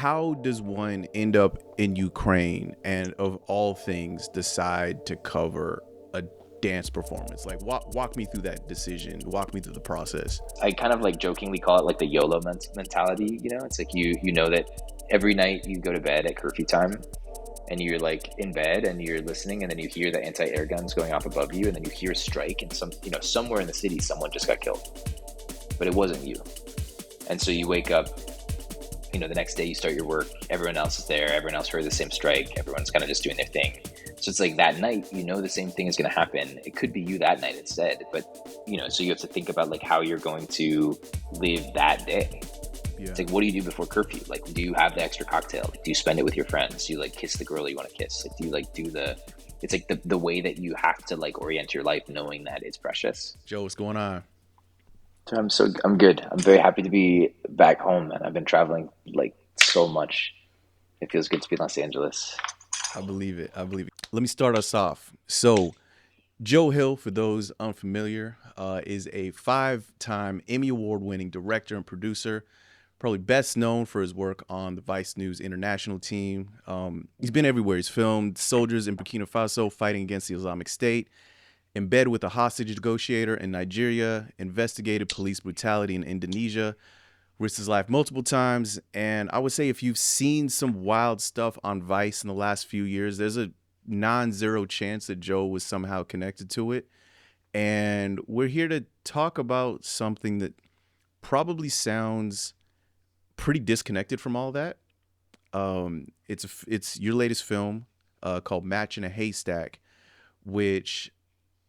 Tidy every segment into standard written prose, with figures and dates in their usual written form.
How does one end up in Ukraine and, of all things, decide to cover a dance performance? Like, walk me through that decision. Walk me through the process. I kind of like jokingly call it like the YOLO mentality. It's like you know that every night you go to bed at curfew time and you're like in bed and you're listening and then you hear the anti-air guns going off above you and then you hear a strike and somewhere in the city someone just got killed, but it wasn't you. And so you wake up, the next day you start your work, everyone else is there, everyone else heard the same strike, everyone's kind of just doing their thing. So it's like that night, the same thing is going to happen. It could be you that night instead, but so you have to think about like how you're going to live that day. Yeah. It's like, what do you do before curfew? Like, do you have the extra cocktail? Like, do you spend it with your friends? Do you like kiss the girl you want to kiss? Like, do you like do the? It's like the way that you have to like orient your life, knowing that it's precious. Joe, what's going on? I'm good. I'm very happy to be back home, and I've been traveling like so much. It feels good to be in Los Angeles. I believe it. I believe it. Let me start us off. So, Joe Hill, for those unfamiliar, is a 5-time Emmy-Award winning director and producer, probably best known for his work on the Vice News international team. He's been everywhere. He's filmed soldiers in Burkina Faso fighting against the Islamic State, in bed with a hostage negotiator in Nigeria, investigated police brutality in Indonesia, risked his life multiple times. And I would say if you've seen some wild stuff on Vice in the last few years, there's a non-zero chance that Joe was somehow connected to it. And we're here to talk about something that probably sounds pretty disconnected from all that. It's your latest film called Match in a Haystack, which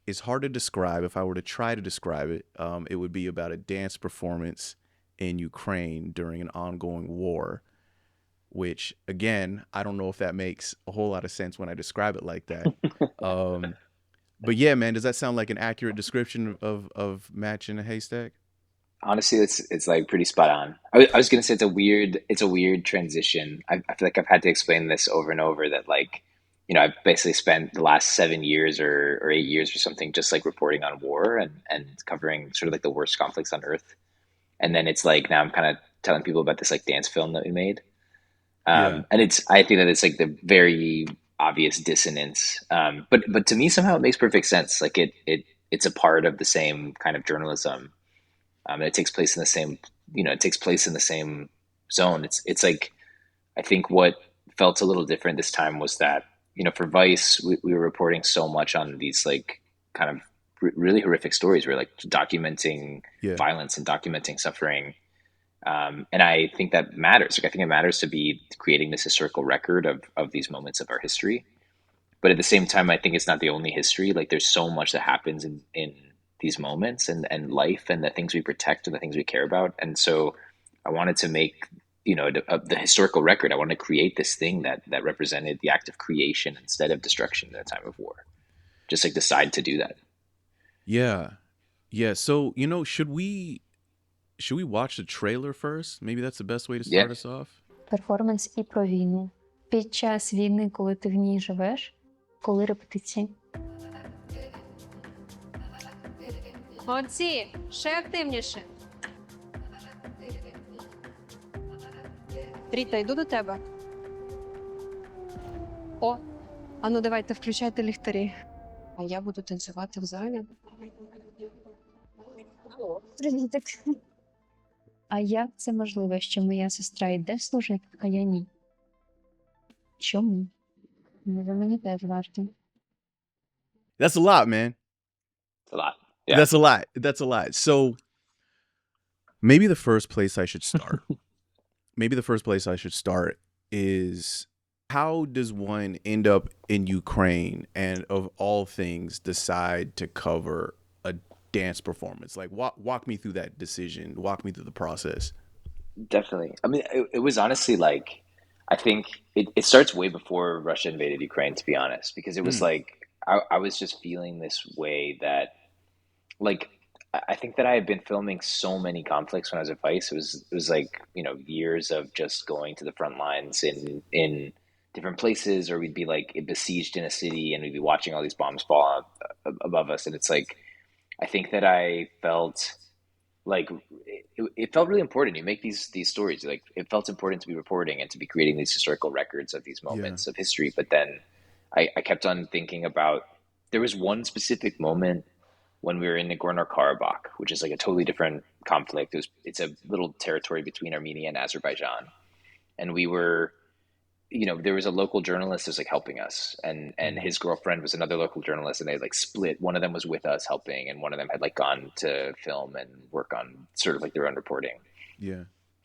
is hard to describe. If I were to try to describe it, it would be about a dance performance in Ukraine during an ongoing war, which, again, I don't know if that makes a whole lot of sense when I describe it like that. Um, but yeah, man, does that sound like an accurate description of Match in a Haystack? Honestly, it's like pretty spot on. I was gonna say it's a weird transition. I feel like I've had to explain this over and over that like, I've basically spent the last 7 years or 8 years or something just like reporting on war and covering sort of like the worst conflicts on earth. And then it's like now I'm kind of telling people about this like dance film that we made. Yeah. And I think that it's like the very obvious dissonance. But to me somehow it makes perfect sense. Like it's a part of the same kind of journalism. And it takes place in the same, it takes place in the same zone. It's like, I think what felt a little different this time was that, for Vice, we were reporting so much on these like kind of really horrific stories. We're like documenting Yeah. violence and documenting suffering. And I think that matters. Like, I think it matters to be creating this historical record of these moments of our history. But at the same time, I think it's not the only history. Like, there's so much that happens in these moments and life and the things we protect and the things we care about. And so I wanted to make, the historical record. I wanted to create this thing that represented the act of creation instead of destruction in a time of war. Just like decide to do that. Yeah. Yeah. So, should we watch the trailer first? Maybe that's the best way to Yeah. start us off. Перформанс і про війну. Під час війни, коли ти в ній живеш, коли репетиції. Молодці, ще активніше. Ріта, йду до тебе. О, ану давайте включайте ліхтарі. А я буду танцювати в залі. Привітик. А як це можливо, що моя сестра йде служити, а я ні? Чому? Може, мені теж варто. That's a lot, man. It's a lot. Yeah. That's a lot. That's a lot. So maybe the first place I should start, is how does one end up in Ukraine and, of all things, decide to cover a dance performance? Like, walk me through that decision. Walk me through the process. Definitely. I mean, it was honestly like, I think it starts way before Russia invaded Ukraine, to be honest, because it was like, I was just feeling this way that, like, I think that I had been filming so many conflicts when I was at Vice. It was like, years of just going to the front lines in different places, or we'd be like besieged in a city and we'd be watching all these bombs fall out above us. And it's like, I think that I felt like it felt really important. You make these stories, like it felt important to be reporting and to be creating these historical records of these Yeah. moments of history. But then I kept on thinking about, there was one specific moment when we were in Nagorno-Karabakh, which is like a totally different conflict. It's a little territory between Armenia and Azerbaijan, and we were, there was a local journalist who was like helping us, and Mm. his girlfriend was another local journalist, and they like split. One of them was with us helping, and one of them had like gone to film and work on sort of like their own reporting. Yeah.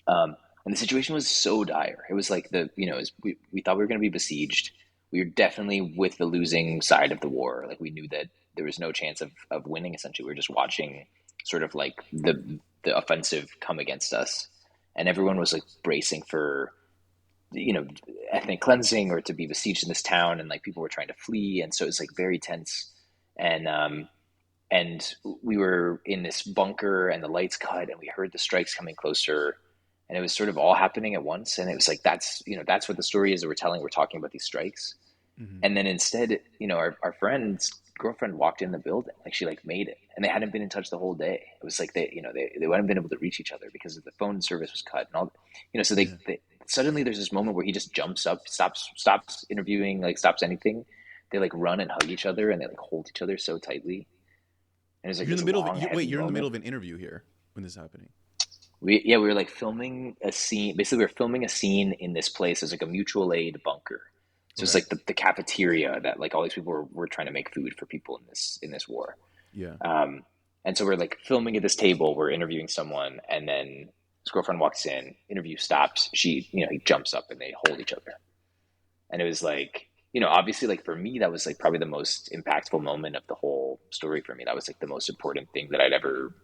And the situation was so dire. It was like we thought we were going to be besieged. We were definitely with the losing side of the war. Like we knew that there was no chance of winning. Essentially, we were just watching sort of like the offensive come against us, and everyone was like bracing for, you know ethnic cleansing or to be besieged in this town, and like people were trying to flee, and so it was like very tense. And um and we were in this bunker, and the lights cut, and we heard the strikes coming closer, and it was sort of all happening at once, and it was like, that's what the story is that we're telling. We're talking about these strikes, Hmm. and then instead, our friend's girlfriend walked in the building, like she like made it, and they hadn't been in touch the whole day. It was like they hadn't been able to reach each other because the phone service was cut and all. So Yeah. they suddenly there's this moment where he just jumps up, stops interviewing, like stops anything. They like run and hug each other, and they like hold each other so tightly, and it's like You're in this the middle of it. long Wait, heavy you're in the middle moment. of an interview here when this is happening. We were like filming a scene. Basically, we were filming a scene in this place. It's like a mutual aid bunker. So it's Okay. like the cafeteria that like all these people were trying to make food for people in this war. Yeah. Um, and so we're like filming at this table. We're interviewing someone, and then his girlfriend walks in. Interview stops. He jumps up, and they hold each other. And it was like, obviously, like for me, that was like probably the most impactful moment of the whole story for me. That was like the most important thing that I'd ever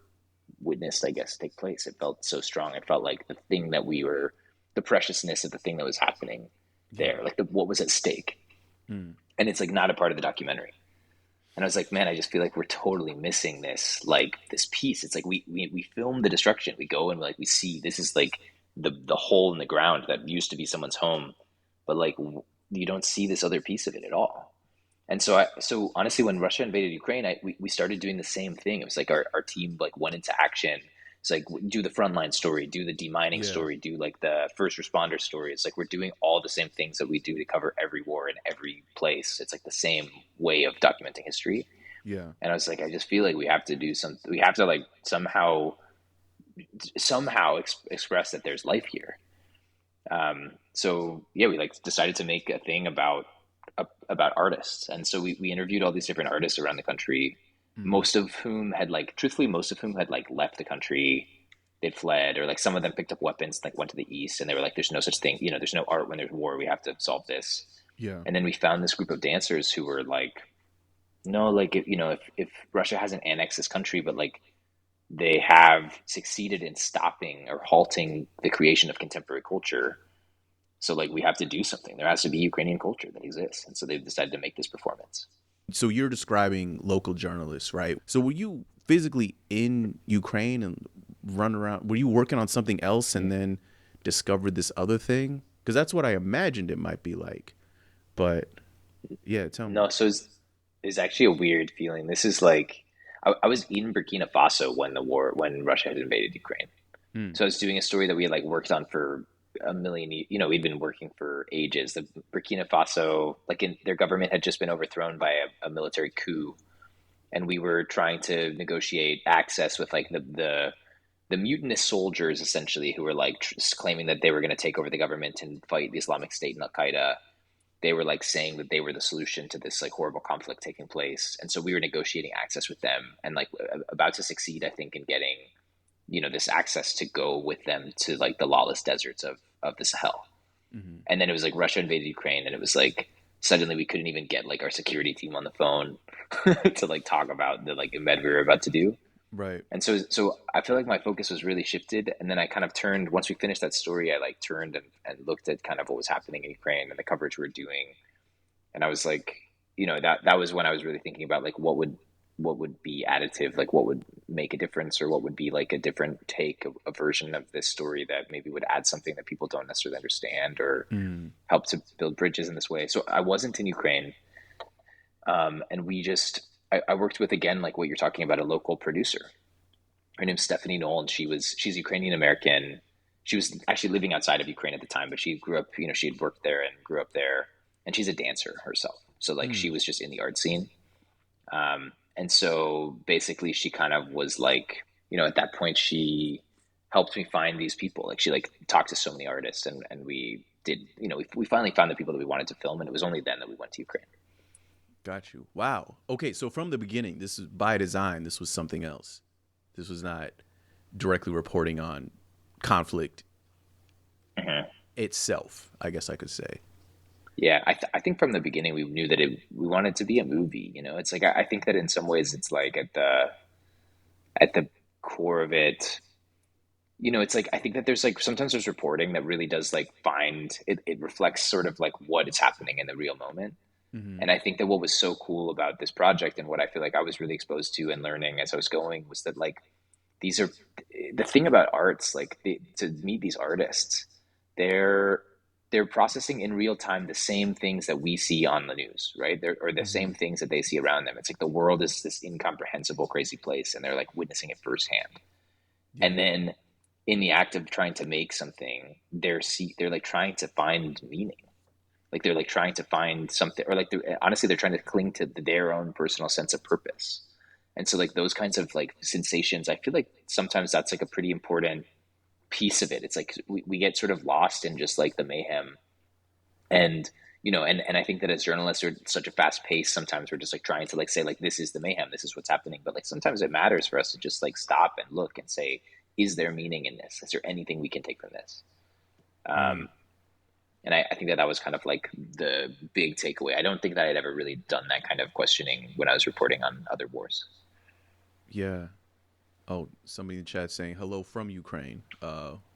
witnessed, I guess, take place. It felt so strong. It felt like the preciousness of the thing that was happening Yeah. there, like what was at stake. Mm. And it's like not a part of the documentary. And I was like, man, I just feel like we're totally missing this piece. It's like we film the destruction. We go and like we see this is like the hole in the ground that used to be someone's home, but like you don't see this other piece of it at all. And so honestly, when Russia invaded Ukraine, we started doing the same thing. It was like our team like went into action. It's like do the frontline story, do the demining Yeah. story, do like the first responder story. It's like we're doing all the same things that we do to cover every war in every place. It's like the same way of documenting history. Yeah. And I was like, I just feel like we have to do something. We have to like somehow express that there's life here. So yeah, we like decided to make a thing about artists, and so we interviewed all these different artists around the country, Hmm. most of whom had like, truthfully, most of whom had like left the country. They'd fled, or like some of them picked up weapons, like went to the east, and they were like, "There's no such thing, there's no art when there's war. We have to solve this." Yeah. And then we found this group of dancers who were like, "No, like if Russia hasn't annexed this country, but like they have succeeded in stopping or halting the creation of contemporary culture. So like we have to do something. There has to be Ukrainian culture that exists." And so they've decided to make this performance. So you're describing local journalists, right? So were you physically in Ukraine and run around? Were you working on something else and then discovered this other thing? Because that's what I imagined it might be like. But yeah, tell me. No, so it's actually a weird feeling. This is like I was in Burkina Faso when Russia had invaded Ukraine. Hmm. So I was doing a story that we had like worked on for a million. We'd been working for ages. The Burkina Faso, like their government had just been overthrown by a military coup, and we were trying to negotiate access with like the mutinous soldiers, essentially, who were like claiming that they were going to take over the government and fight the Islamic State and Al Qaeda. They were like saying that they were the solution to this like horrible conflict taking place, and so we were negotiating access with them, and like about to succeed, I think, in getting this access to go with them to like the lawless deserts of the Sahel. Hmm. And then it was like Russia invaded Ukraine, and it was like suddenly we couldn't even get like our security team on the phone to like talk about the like embed we were about to do. Right. And so I feel like my focus was really shifted, and then I kind of turned, once we finished that story, I like turned and looked at kind of what was happening in Ukraine and the coverage we were doing, and I was like, that was when I was really thinking about like what would be additive, like what would make a difference, or what would be like a different take, a version of this story that maybe would add something that people don't necessarily understand, or Mm. help to build bridges in this way. So I wasn't in Ukraine, and I worked with, again, like what you're talking about, a local producer. Her name's Stephanie Knoll, and she's Ukrainian American. She was actually living outside of Ukraine at the time, but she grew up, she had worked there and grew up there, and she's a dancer herself. So like Mm. she was just in the art scene. And so basically she kind of was like, at that point she helped me find these people. Like she like talked to so many artists, and we did, we finally found the people that we wanted to film, and it was only then that we went to Ukraine. Got you. Wow. Okay, so from the beginning, this is by design. This was something else. This was not directly reporting on conflict Mhm. itself, I guess I could say. Yeah, I think from the beginning we knew that we wanted to be a movie. It's like I think that in some ways it's like at the core of it, it's like I think that there's like sometimes there's reporting that really does like find it. It reflects sort of like what is happening in the real moment. Hmm. And I think that what was so cool about this project and what I feel like I was really exposed to and learning as I was going was that like these are the thing about arts, like to meet these artists, they're they're processing in real time the same things that we see on the news, right? Or the Hmm. same things that they see around them. It's like the world is this incomprehensible, crazy place, and they're like witnessing it firsthand. And Yeah. then in the act of trying to make something, they're like trying to find meaning. Like they're like trying to find something, or like honestly, they're trying to cling to their own personal sense of purpose. And so like those kinds of like sensations, I feel like sometimes that's like a pretty important piece of it. It's like we get sort of lost in just like the mayhem. And and I think that as journalists are such a fast pace, sometimes we're just like trying to like say like this is the mayhem, this is what's happening. But like sometimes it matters for us to just like stop and look and say, is there meaning in this? Is there anything we can take from this? Mm. Um, and I think that that was kind of like the big takeaway. I don't think that I'd ever really done that kind of questioning when I was reporting on other wars. Yeah. Oh, somebody in the chat saying hello from Ukraine.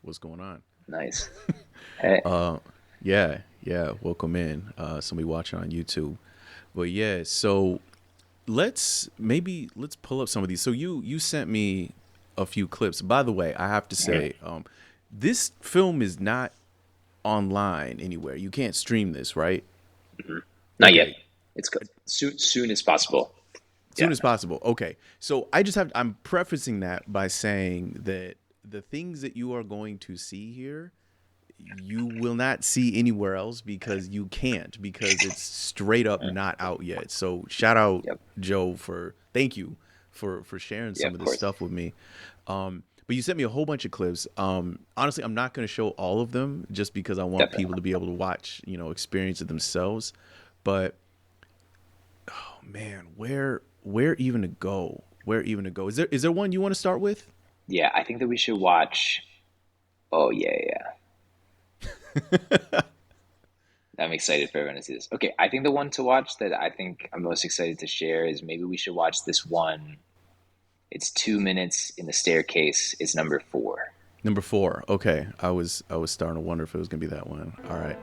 What's going on? Nice. Hey, Uh, yeah, yeah. Welcome in. Somebody watching on YouTube. But yeah, so let's pull up some of these. So you sent me a few clips. By the way, I have to say, this film is not online anywhere. You can't stream this, right? not yet. Okay. It's soon as possible. Soon Yeah. as possible. Okay. So I'm prefacing that by saying that the things that you are going to see here, you will not see anywhere else because you can't, because it's straight up not out yet. So shout out Yep. Joe thank you for sharing Yeah. some Of of this course. stuff with me. But you sent me a whole bunch of clips. Honestly, I'm not going to show all of them just because I want Definitely. people to be able to watch, experience it themselves. But oh man, where even to go? Where even to go? Is there one you want to start with? Yeah. I think that we should watch. Oh yeah, yeah. I'm excited for everyone to see this. Okay, I think the one to watch that I think I'm most excited to share is maybe we should watch this one. It's 2 minutes in the staircase. Is number 4. Number 4. Okay, I was starting to wonder if it was gonna be that one. All right.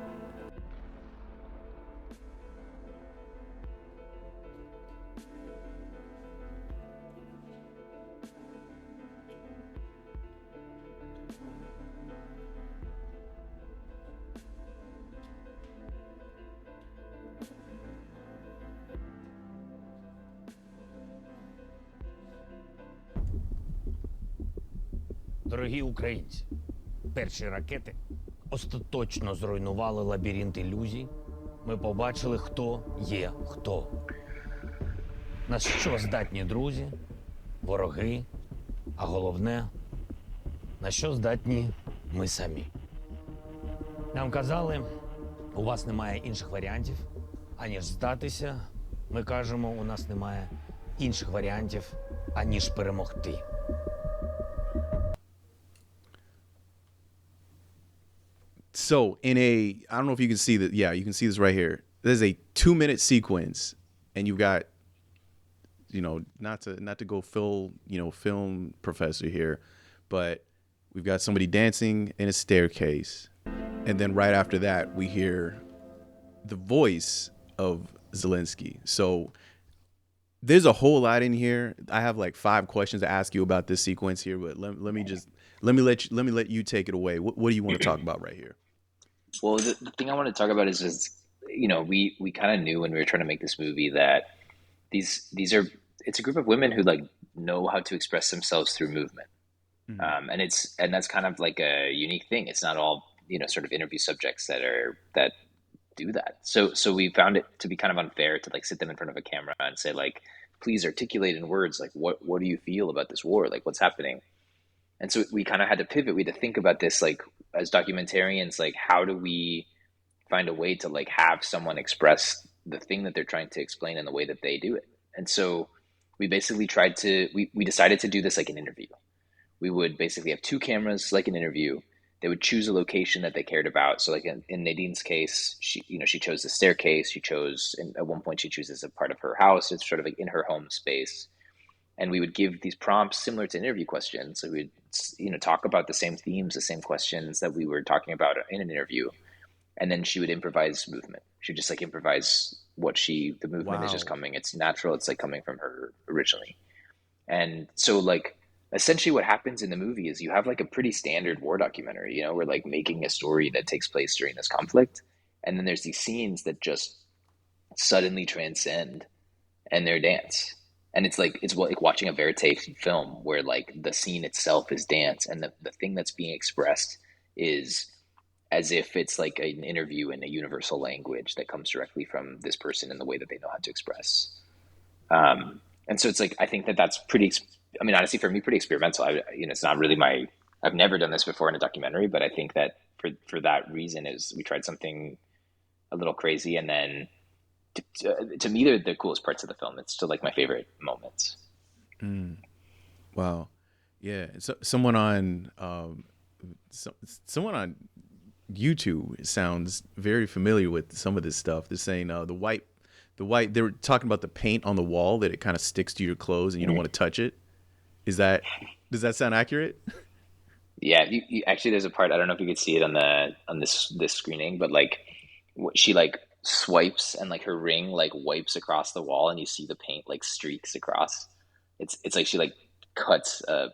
Дорогі українці, перші ракети остаточно зруйнували лабіринт ілюзій. Ми побачили, хто є хто. На що здатні друзі, вороги, а головне, на що здатні ми самі. Нам казали, у вас немає інших варіантів, аніж здатися. Ми кажемо, у нас немає інших варіантів, аніж перемогти. So I don't know if you can see that. Yeah, you can see this right here. There's a 2-minute sequence, and you've got, not to go film professor here, but we've got somebody dancing in a staircase, and then right after that we hear the voice of Zelensky. So there's a whole lot in here. I have like 5 questions to ask you about this sequence here, but let me let you take it away. What do you want to talk about right here? Well, the thing I want to talk about is just, we kind of knew when we were trying to make this movie that these are it's a group of women who like know how to express themselves through movement. Mm. And that's kind of like a unique thing. It's not all, sort of interview subjects that do that. So we found it to be kind of unfair to like sit them in front of a camera and say like, please articulate in words like what do you feel about this war, like what's happening. And so we kind of had to pivot. We had to think about this like as documentarians, like how do we find a way to like have someone express the thing that they're trying to explain in the way that they do it. And so we basically we decided to do this like an interview. We would basically have two cameras like an interview. They would choose a location that they cared about. So like in Nadine's case, she chose the staircase. She chose, at one point she chooses a part of her house. It's sort of like in her home space. And we would give these prompts similar to interview questions. So we'd, talk about the same themes, the same questions that we were talking about in an interview. And then she would improvise movement. She would just like improvise the movement is just Wow. coming. It's natural. It's like coming from her originally. And so like essentially what happens in the movie is you have like a pretty standard war documentary, we're like making a story that takes place during this conflict. And then there's these scenes that just suddenly transcend and they're dance. And it's like watching a verite film where like the scene itself is dance and the thing that's being expressed is as if it's like an interview in a universal language that comes directly from this person in the way that they know how to express. And so it's like I think that that's pretty. I mean, honestly, for me, pretty experimental. It's not really my. I've never done this before in a documentary, but I think that for that reason is we tried something a little crazy, and then to me, they're the coolest parts of the film. It's still like my favorite moments. Mm. Wow. Yeah. So, someone on YouTube sounds very familiar with some of this stuff. They're saying they were talking about the paint on the wall that it kind of sticks to your clothes and you don't want to touch it. Does that sound accurate? Yeah, actually, there's a part I don't know if you could see it on this screening, but like she like swipes and like her ring like wipes across the wall, and you see the paint like streaks across. It's like she like cuts. Oh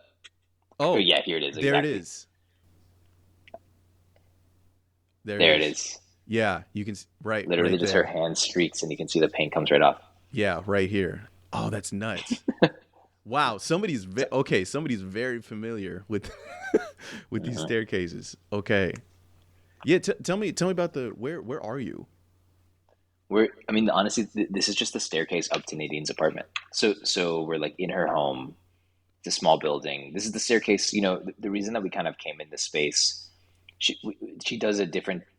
Oh, yeah, here it is there it exactly. is. There it There it is. is. Yeah, you can Literally, right just her there. hand streaks, and you can see the paint comes right off. Yeah, right here. Oh, that's nuts. Wow, somebody's very familiar with with these Mhm. staircases. Okay. Yeah, tell me about the where are you? I mean, honestly, this is just the staircase up to Nadine's apartment. So we're like in her home. It's a small building. This is the staircase. The reason that we kind of came in this space. She does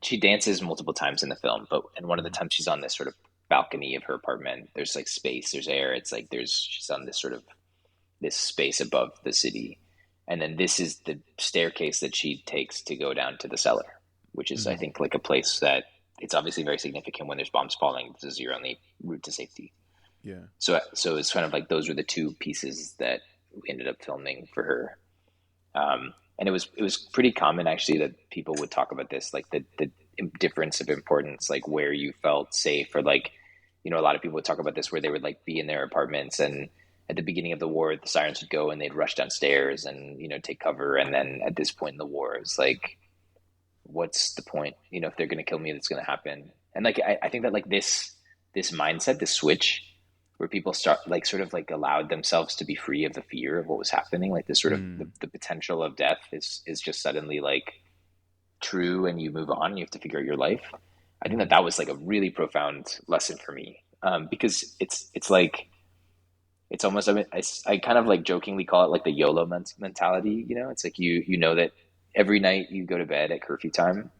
she dances multiple times in the film, but and one of the Mhm. times she's on this sort of balcony of her apartment. There's like space, there's air. It's like she's on this sort of this space above the city, and then this is the staircase that she takes to go down to the cellar, which is I Mhm. think like a place that it's obviously very significant when there's bombs falling. This is your only route to safety. Yeah. So it's kind of like those were the two pieces that we ended up filming for her. And it was pretty common actually that people would talk about this, like the difference of importance, like where you felt safe, or like, a lot of people would talk about this where they would like be in their apartments and at the beginning of the war, the sirens would go and they'd rush downstairs and, take cover. And then at this point in the war, it's like, what's the point? If they're going to kill me, that's going to happen. And like, I think that like this mindset, this switch where people start like sort of like allowed themselves to be free of the fear of what was happening, like this sort of Mm. the potential of death is just suddenly like true, and you move on and you have to figure out your life. I think that Mhm. that was like a really profound lesson for me, because it's like it's almost I kind of like jokingly call it like the YOLO mentality. It's like you know that every night you go to bed at curfew time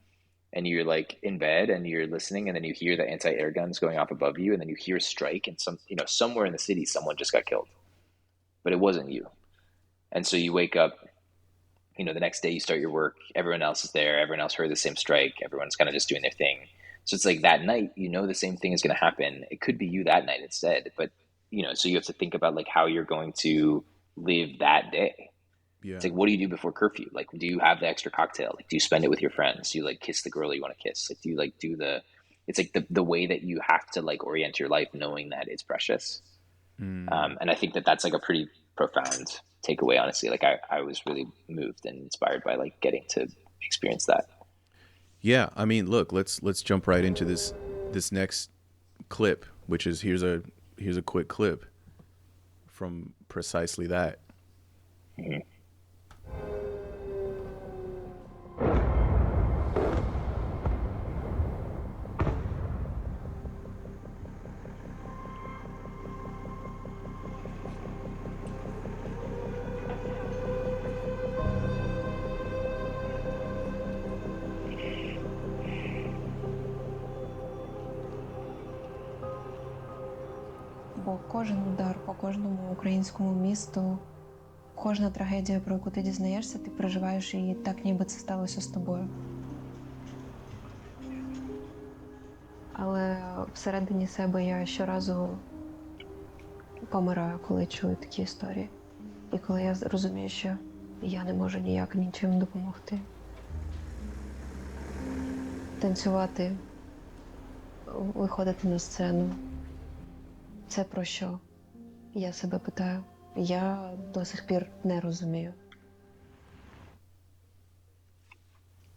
and you're like in bed and you're listening, and then you hear the anti-air guns going off above you, and then you hear a strike, and somewhere in the city someone just got killed, but it wasn't you. And so you wake up, the next day you start your work, everyone else is there, everyone else heard the same strike, everyone's kind of just doing their thing. So it's like that night, the same thing is going to happen. It could be you that night instead, but so you have to think about like how you're going to live that day. It's Yeah. like, what do you do before curfew? Like, do you have the extra cocktail? Like, do you spend it with your friends? Do you like kiss the girl you want to kiss? Like, do you like do the? It's like the way that you have to like orient your life, knowing that it's precious. Mm. And I think that that's like a pretty profound takeaway. Honestly, like I was really moved and inspired by like getting to experience that. Yeah, I mean, look, let's jump right into this next clip, which is here's a quick clip from precisely that. Mhm. Бо кожен удар по кожному українському місту, кожна трагедія, про яку ти дізнаєшся, ти переживаєш її так, ніби це сталося з тобою. Але всередині себе я щоразу помираю, коли чую такі історії. І коли я розумію, що я не можу ніяк нічим допомогти. Танцювати, виходити на сцену. Це про що? Я себе питаю. Я до сих пір не розумію.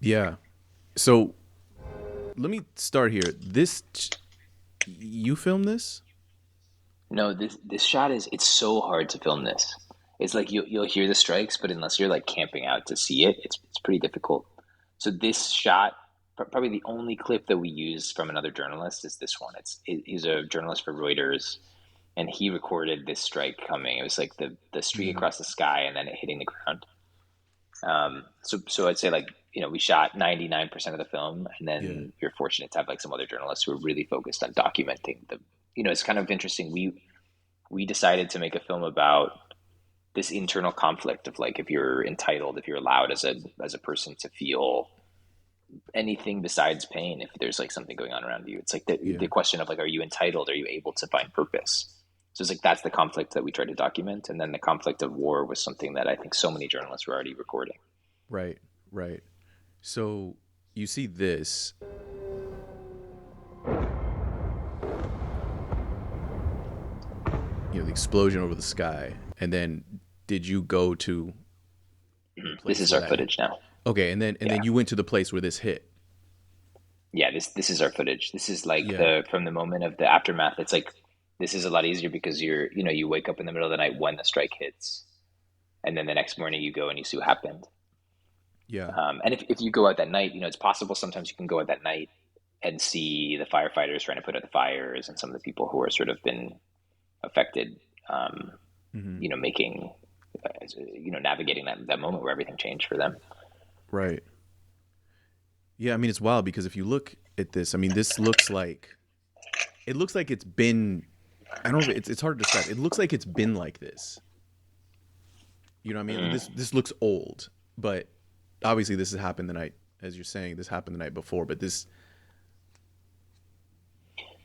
Yeah. So let me start here. You filmed this? No, this shot it's so hard to film this. It's like you'll hear the strikes, but unless you're like camping out to see it, it's pretty difficult. So this shot, probably the only clip that we use from another journalist is this one. He's a journalist for Reuters, and he recorded this strike coming. It was like the streak across the sky and then it hitting the ground. So I'd say like, we shot 99% of the film, and then we were fortunate to have like some other journalists who were really focused on documenting it's kind of interesting. We decided to make a film about this internal conflict of like, if you're entitled, if you're allowed as a person to feel anything besides pain, if there's like something going on around you. It's like the question of like, are you entitled? Are you able to find purpose? So it's like, that's the conflict that we tried to document. And then the conflict of war was something that I think so many journalists were already recording. Right, right. So you see this. The explosion over the sky. And then did you go to This is our footage now. Okay, and then you went to the place where this hit. Yeah, this is our footage. This is like from the moment of the aftermath. It's like, this is a lot easier because you wake up in the middle of the night when the strike hits, and then the next morning you go and you see what happened. Yeah. And if you go out that night, it's possible sometimes you can go out that night and see the firefighters trying to put out the fires and some of the people who are sort of been affected, making, navigating that moment where everything changed for them. Right. Yeah, I mean, it's wild because if you look at this, I mean, this looks like it's been, I don't know, it's hard to describe. It looks like it's been like this. You know what I mean? This looks old, but obviously this has happened the night, as you're saying, this happened the night before, but this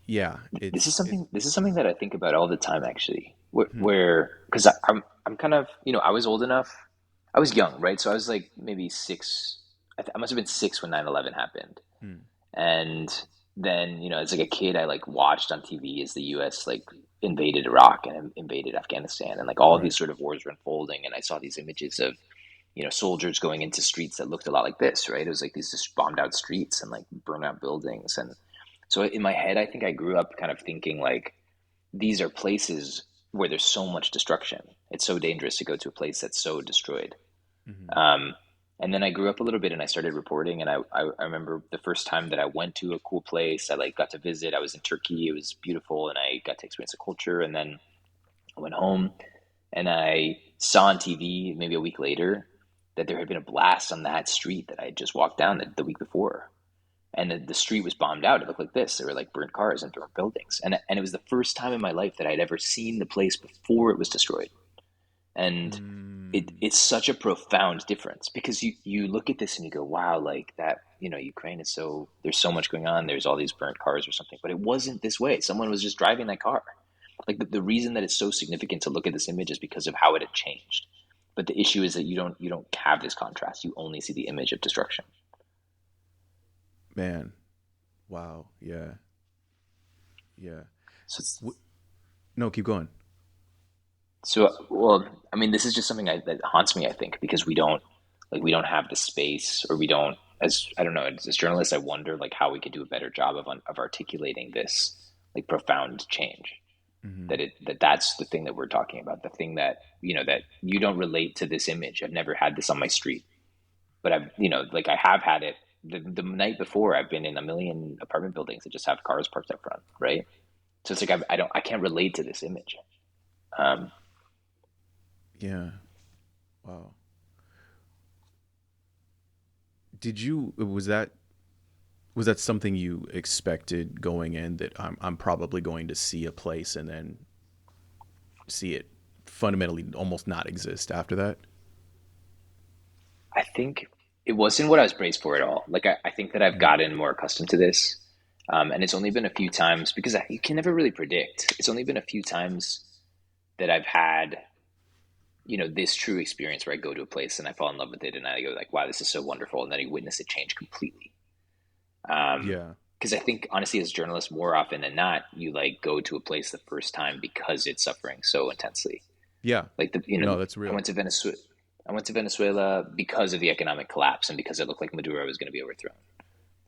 is something that I think about all the time, actually, where because I'm kind of, I was old enough, I was young, right? So I was like maybe 6. I must have been 6 when 9/11 happened. And then, as like a kid, I like watched on TV as the US like invaded Iraq and invaded Afghanistan, and like all of these sort of wars were unfolding, and I saw these images of soldiers going into streets that looked a lot like this, right? It was like these just bombed out streets and like burned out buildings. And so in my head, I think I grew up kind of thinking like, these are places where there's so much destruction. It's so dangerous to go to a place that's so destroyed. And then I grew up a little bit and I started reporting, and I remember the first time that I went to a cool place, I like got to visit. I was in Turkey. It was beautiful, and I got to experience the culture. And then I went home and I saw on TV maybe a week later that there had been a blast on that street that I had just walked down the week before. And the street was bombed out. It looked like this. There were like burnt cars and burnt buildings. And it was the first time in my life that I'd ever seen the place before it was destroyed. And it's such a profound difference, because you look at this and you go, wow, like that, Ukraine is there's so much going on. There's all these burnt cars or something, but it wasn't this way. Someone was just driving that car. Like the reason that it's so significant to look at this image is because of how it had changed. But the issue is that you don't have this contrast. You only see the image of destruction. Man. Wow. Yeah. Yeah. So no, keep going. So, well, I mean, this is just something that haunts me, I think, because we don't have the space, or we don't, I don't know, as journalists, I wonder like how we could do a better job of articulating this like profound change. That's the thing that we're talking about, the thing that, that you don't relate to this image. I've never had this on my street, but I've, like I have had it the night before. I've been in a million apartment buildings that just have cars parked up front, right? So it's like I can't relate to this image. Yeah. Wow. Was that something you expected going in, that I'm probably going to see a place and then see it fundamentally almost not exist after that? I think it wasn't what I was braced for at all. Like I think that I've gotten more accustomed to this, and it's only been a few times because you can never really predict. It's only been a few times that I've had, this true experience where I go to a place and I fall in love with it, and I go like, "Wow, this is so wonderful," and then I witness it change completely. Yeah. Because I think honestly, as journalists, more often than not, you like go to a place the first time because it's suffering so intensely. Yeah. Like No, that's I real. went to Venezuela. I went to Venezuela because of the economic collapse and because it looked like Maduro was going to be overthrown.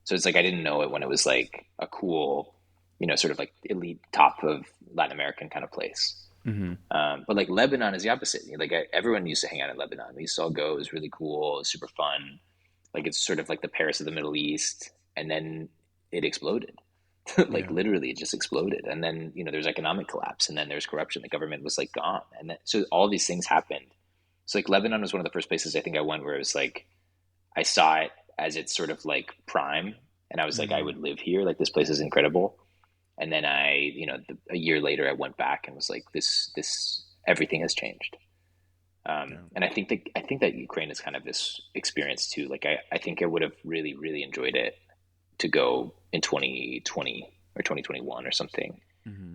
So it's like I didn't know it when it was like a cool, sort of like elite top of Latin American kind of place. But like Lebanon is the opposite. Like everyone used to hang out in Lebanon. We used to all go. It was really cool. It was super fun. Like it's sort of like the Paris of the Middle East. And then it exploded. Like Yeah. literally it just exploded. And then, there's economic collapse, and then there's corruption. The government was like gone. And then, so all these things happened. So like Lebanon was one of the first places I think I went where it was like, I saw it as it's sort of like prime. And I was like, I would live here. Like this place is incredible. And then a year later I went back and was like, this, everything has changed. And I think that Ukraine is kind of this experience too. Like I think I would have really, really enjoyed it to go in 2020 or 2021 or something,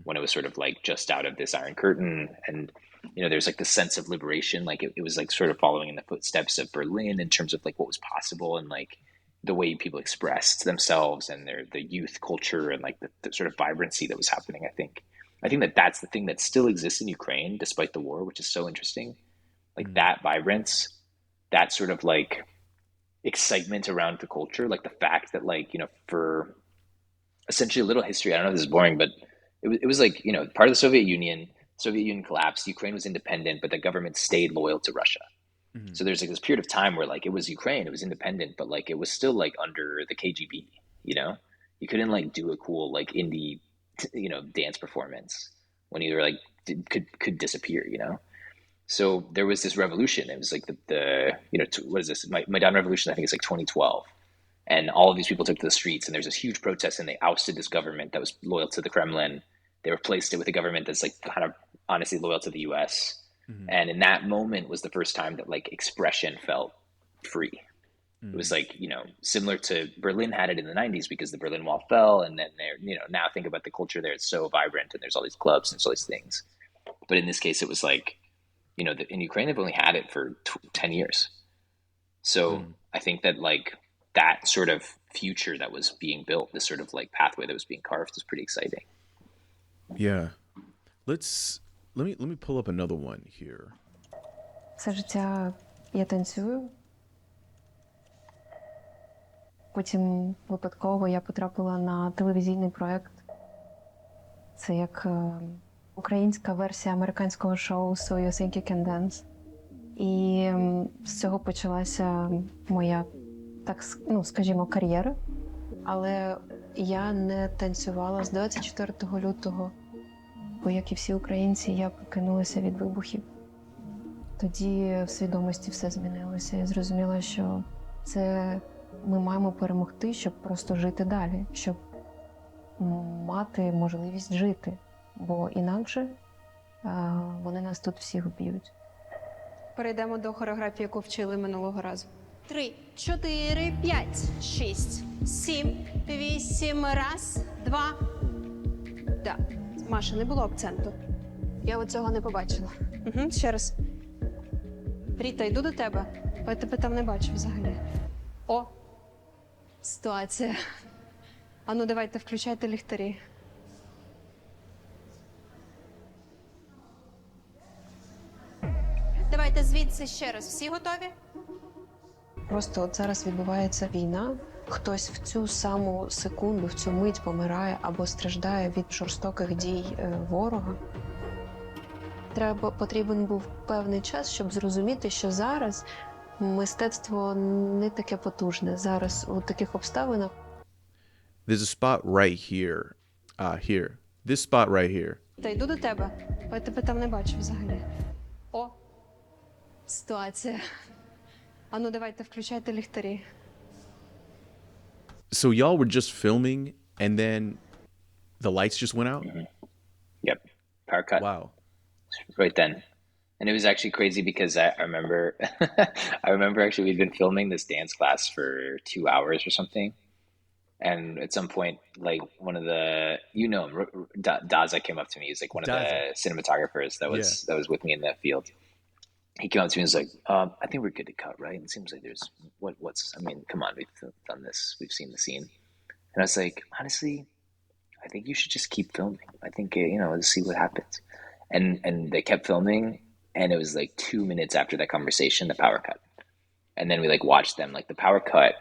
when it was sort of like just out of this Iron Curtain, and there's like the sense of liberation. Like it was like sort of following in the footsteps of Berlin in terms of like what was possible, and like the way people expressed themselves, and the youth culture, and like the sort of vibrancy that was happening. I think that that's the thing that still exists in Ukraine despite the war, which is so interesting. Like that vibrance, that sort of like excitement around the culture, like the fact that like, for essentially a little history, I don't know if this is boring, but it was like, part of the Soviet Union collapsed, Ukraine was independent, but the government stayed loyal to Russia. So there's like this period of time where like it was Ukraine, it was independent, but like it was still like under the KGB, you couldn't like do a cool like indie, dance performance when you were like could disappear, So there was this revolution. It was like what is this? Maidan Revolution. I think it's like 2012, and all of these people took to the streets, and there's this huge protest, and they ousted this government that was loyal to the Kremlin. They replaced it with a government that's like kind of honestly loyal to the U.S. And in that moment was the first time that like expression felt free. It was like, similar to Berlin had it in the 90s because the Berlin Wall fell, and then now think about the culture there. It's so vibrant, and there's all these clubs and all these things. But in this case, it was like, in Ukraine, they've only had it for 10 years. So I think that like that sort of future that was being built, this sort of like pathway that was being carved, is pretty exciting. Yeah. Let me pull up another one here. Все життя я танцюю. Потім випадково я потрапила на телевізійний проєкт. Це як українська версія американського шоу So You Think You Can Dance. І з цього почалася моя, так, скажімо, кар'єра. Але я не танцювала з 24 лютого, бо, як і всі українці, я прокинулася від вибухів. Тоді в свідомості все змінилося. Я зрозуміла, що це ми маємо перемогти, щоб просто жити далі, щоб мати можливість жити, бо інакше вони нас тут всіх вб'ють. Перейдемо до хореографії, яку вчили минулого разу. 3, 4, 5, 6, 7, 8, раз, 2. Да. Маша, не було акценту. Я оцього не побачила. Ще раз. Ріта, йду до тебе. Бо я тебе там не бачу взагалі. О! Ситуація. Ану, давайте, включайте ліхтарі. Давайте звідси ще раз. Всі готові? Просто от зараз відбувається війна, хтось в цю саму секунду, в цю мить помирає або страждає від жорстоких дій ворога. Потрібен був певний час, щоб зрозуміти, що зараз мистецтво не таке потужне. Зараз у таких обставинах. There's a spot right here. Here. This spot right here. Та йду до тебе, бо я тебе там не бачу взагалі. О, ситуація. Ану, давайте, включайте ліхтарі. So y'all were just filming and then the lights just went out? Yep. Power cut. Wow. Right then. And it was actually crazy because I remember I remember actually we'd been filming this dance class for 2 hours or something. And at some point, like one of the, Daza came up to me. He's like one of the cinematographers that was with me in the field. He came up to me and was like, I think we're good to cut, right? And it seems like there's, come on, we've done this. We've seen the scene. And I was like, honestly, I think you should just keep filming. I think, let's see what happens. And they kept filming. And it was like 2 minutes after that conversation, the power cut. And then we like watched them, like the power cut.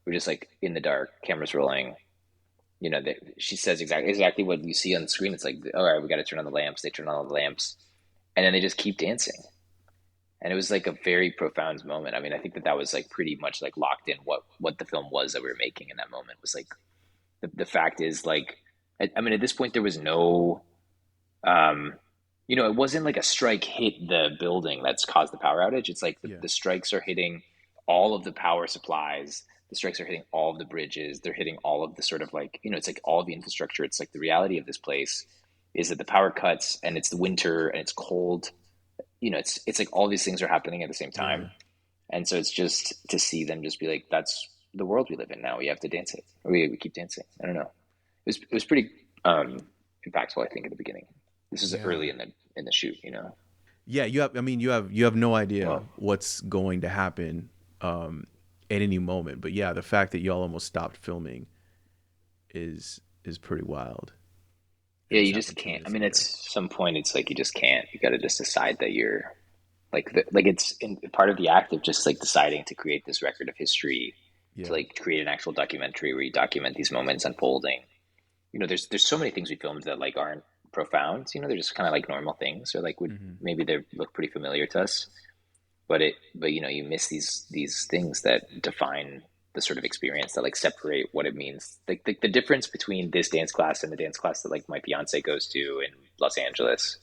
We're just like in the dark, cameras rolling. She says exactly what you see on the screen. It's like, all right, we got to turn on the lamps. They turn on all the lamps. And then they just keep dancing. And it was like a very profound moment. I mean, I think that was like pretty much like locked in what the film was that we were making in that moment. It was like, the fact is like, I mean, at this point there was no, it wasn't like a strike hit the building that's caused the power outage. It's like the strikes are hitting all of the power supplies. The strikes are hitting all of the bridges. They're hitting all of the sort of like, it's like all of the infrastructure. It's like the reality of this place is that the power cuts and it's the winter and it's cold. It's like all these things are happening at the same time. Yeah. And so it's just to see them just be like, that's the world we live in now. We have to dance it. Or we keep dancing. I don't know. It was pretty impactful, I think, at the beginning. This is early in the shoot, Yeah, you have no idea what's going to happen at any moment. But yeah, the fact that y'all almost stopped filming is pretty wild. Yeah, you just can't. I mean, at some point, it's like you just can't. You got to just decide that you're like it's part of the act of just like deciding to create this record of history, to like create an actual documentary where you document these moments unfolding. There's so many things we filmed that like aren't profound. They're just kind of like normal things, or like maybe they look pretty familiar to us, but you miss these things that define the sort of experience, that like separate what it means. Like the difference between this dance class and the dance class that like my fiance goes to in Los Angeles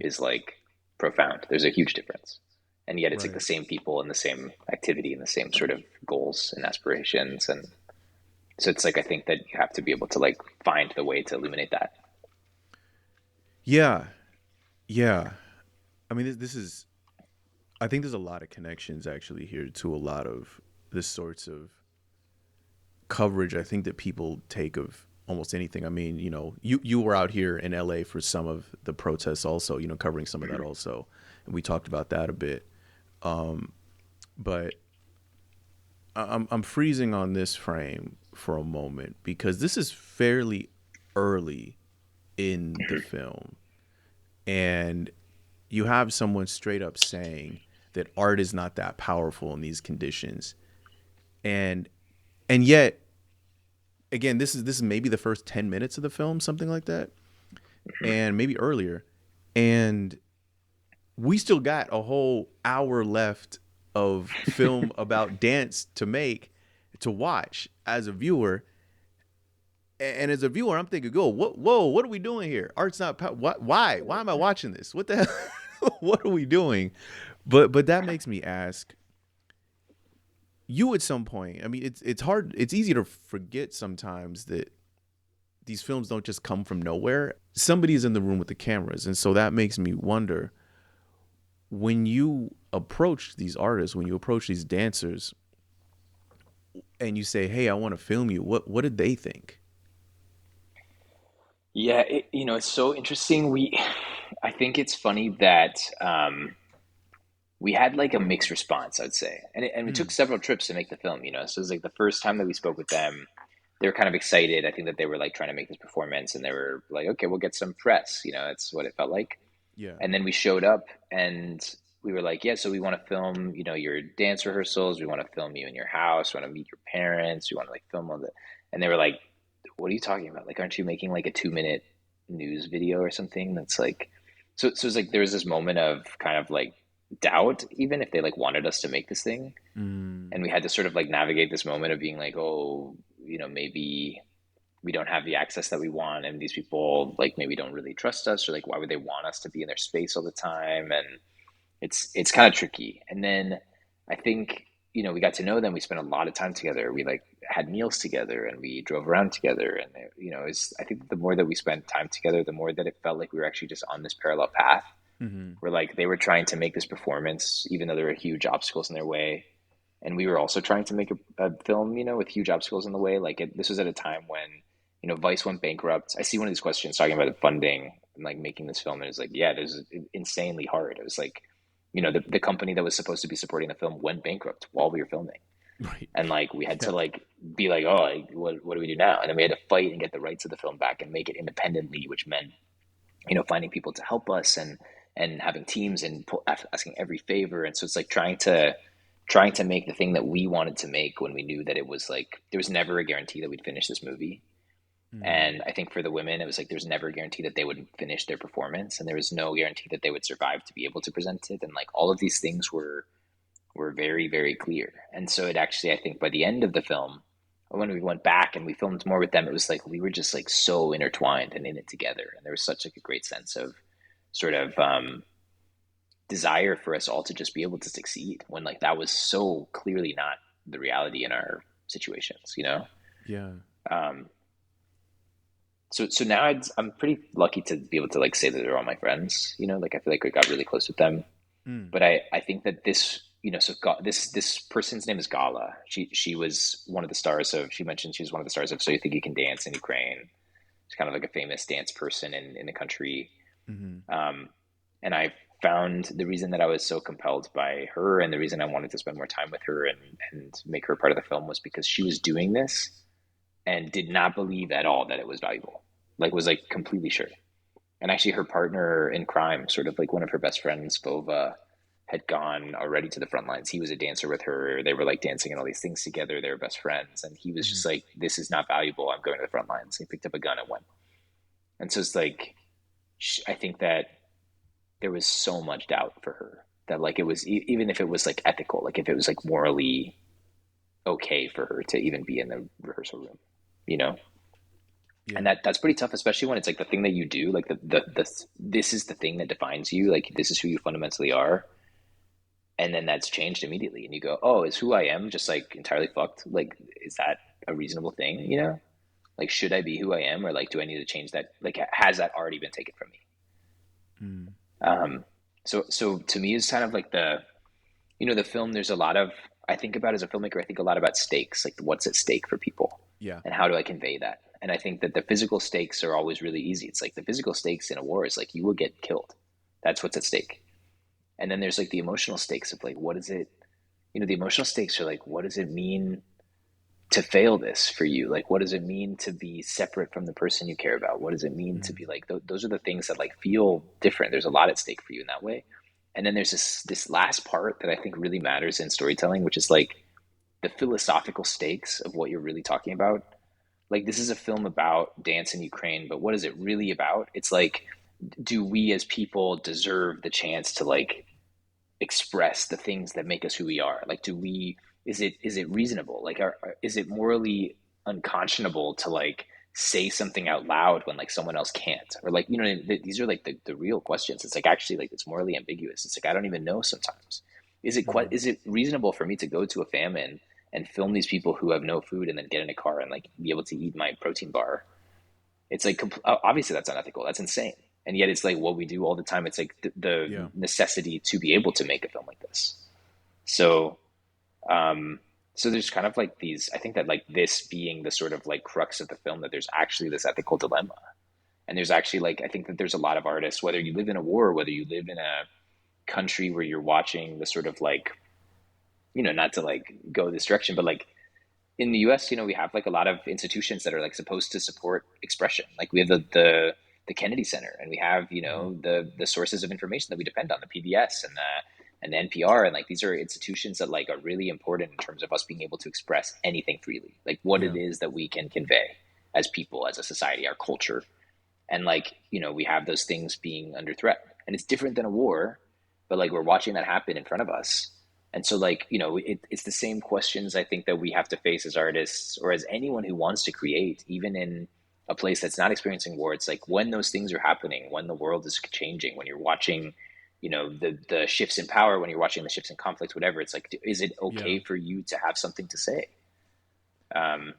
is like profound. There's a huge difference. And yet it's like the same people and the same activity and the same sort of goals and aspirations. And so it's like, I think that you have to be able to like find the way to illuminate that. Yeah. I mean, I think there's a lot of connections actually here to a lot of the sorts of coverage I think that people take of almost anything. I mean, you were out here in LA for some of the protests also, covering some of that also. And we talked about that a bit. But I'm freezing on this frame for a moment because this is fairly early in the film. And you have someone straight up saying that art is not that powerful in these conditions. And yet, again, this is maybe the first 10 minutes of the film, something like that, and maybe earlier. And we still got a whole hour left of film about dance to watch as a viewer. And as a viewer, I'm thinking, what are we doing here? Art's not why am I watching this? What the hell? What are we doing? But that makes me ask, you at some point, I mean, it's hard. It's easy to forget sometimes that these films don't just come from nowhere. Somebody's in the room with the cameras. And so that makes me wonder, when you approach these artists, when you approach these dancers and you say, hey, I want to film you, what did they think? Yeah, it's so interesting. I think it's funny that we had like a mixed response, I'd say. And we took several trips to make the film, So it was like the first time that we spoke with them, they were kind of excited. I think that they were like trying to make this performance and they were like, okay, we'll get some press. That's what it felt like. Yeah. And then we showed up and we were like, yeah, so we want to film, you know, your dance rehearsals. We want to film you in your house. We want to meet your parents. We want to like film all that. And they were like, what are you talking about? Like, aren't you making like a 2 minute news video or something? That's like, so it's like, there was this moment of kind of like doubt, even if they like wanted us to make this thing. Mm. And we had to sort of like navigate this moment of being like, oh, you know, maybe we don't have the access that we want. And these people like maybe don't really trust us, or like, why would they want us to be in their space all the time? And it's kind of tricky. And then I think, you know, we got to know them. We spent a lot of time together. We like had meals together and we drove around together. And you know, it's, I think the more that we spent time together, the more that it felt like we were actually just on this parallel path. Mm-hmm. Where like they were trying to make this performance, even though there were huge obstacles in their way, and we were also trying to make a film, you know, with huge obstacles in the way. Like this was at a time when, you know, Vice went bankrupt. I see one of these questions talking about the funding and like making this film, and it's like, yeah, there's insanely hard. It was like, you know, the company that was supposed to be supporting the film went bankrupt while we were filming. Right. And like we had Yeah. to like be like, oh, like, what do we do now? And then we had to fight and get the rights of the film back and make it independently, which meant, you know, finding people to help us and having teams and asking every favor. And so it's like trying to make the thing that we wanted to make when we knew that it was like there was never a guarantee that we'd finish this movie. Mm. And I think for the women, it was like there's never a guarantee that they would finish their performance, and there was no guarantee that they would survive to be able to present it. And like all of these things were very, very clear. And so it actually, I think by the end of the film, when we went back and we filmed more with them, it was like we were just like so intertwined and in it together. And there was such like a great sense of sort of desire for us all to just be able to succeed when like that was so clearly not the reality in our situations, you know? Yeah. Um, so now I'm pretty lucky to be able to like say that they're all my friends, you know, like I feel like I got really close with them. Mm. But I think that this, you know, so this person's name is Gala. She was one of the stars of, she mentioned she was one of the stars of So You Think You Can Dance in Ukraine. She's kind of like a famous dance person in the country. Mm-hmm. And I found the reason that I was so compelled by her and the reason I wanted to spend more time with her and make her part of the film was because she was doing this and did not believe at all that it was valuable. Like was like completely sure. And actually her partner in crime, sort of like one of her best friends, Bova, had gone already to the front lines. He was a dancer with her. They were like dancing and all these things together. They were best friends. And he was just like, this is not valuable. I'm going to the front lines. He picked up a gun and went. And so it's like, I think that there was so much doubt for her that like it was, even if it was like ethical, like if it was like morally okay for her to even be in the rehearsal room, you know? Yeah. And that's pretty tough, especially when it's like the thing that you do, like this is the thing that defines you. Like this is who you fundamentally are. And then that's changed immediately. And you go, oh, is who I am just like entirely fucked? Like, is that a reasonable thing? You know, like, should I be who I am? Or like, do I need to change that? Like, has that already been taken from me? Mm. So to me, it's kind of like you know, the film, there's a lot of, I think about as a filmmaker, I think a lot about stakes, like what's at stake for people. Yeah. And how do I convey that? And I think that the physical stakes are always really easy. It's like the physical stakes in a war is like you will get killed. That's what's at stake. And then there's like the emotional stakes of like, what is it? You know, the emotional stakes are like, what does it mean to fail this for you? Like, what does it mean to be separate from the person you care about? What does it mean to be like, those are the things that like feel different. There's a lot at stake for you in that way. And then there's this last part that I think really matters in storytelling, which is like the philosophical stakes of what you're really talking about. Like, this is a film about dance in Ukraine, but what is it really about? It's like, do we as people deserve the chance to like express the things that make us who we are? Like, is it reasonable? Like, is it morally unconscionable to like say something out loud when like someone else can't? Or like, you know, these are like the real questions. It's like, actually, like, it's morally ambiguous. It's like, I don't even know sometimes. Is it reasonable for me to go to a famine and film these people who have no food and then get in a car and like be able to eat my protein bar? It's like, obviously that's unethical. That's insane. And yet it's like what we do all the time. It's like the necessity to be able to make a film like this. So, so there's kind of like these, I think that like this being the sort of like crux of the film, that there's actually this ethical dilemma. And there's actually like, I think that there's a lot of artists, whether you live in a war, whether you live in a country where you're watching the sort of like, you know, not to like go this direction, but like in the US, you know, we have like a lot of institutions that are like supposed to support expression. Like we have the Kennedy Center, and we have, you know, the sources of information that we depend on, the PBS and and the NPR, and like these are institutions that like are really important in terms of us being able to express anything freely, like what Yeah. it is that we can convey as people, as a society, our culture. And like, we have those things being under threat, and it's different than a war, but like we're watching that happen in front of us. And so like, it's the same questions I think that we have to face as artists, or as anyone who wants to create, even in a place that's not experiencing war. It's like when those things are happening, when the world is changing, when you're watching, the shifts in power, when you're watching the shifts in conflict, whatever, it's like, is it Yeah. okay for you to have something to say? Um,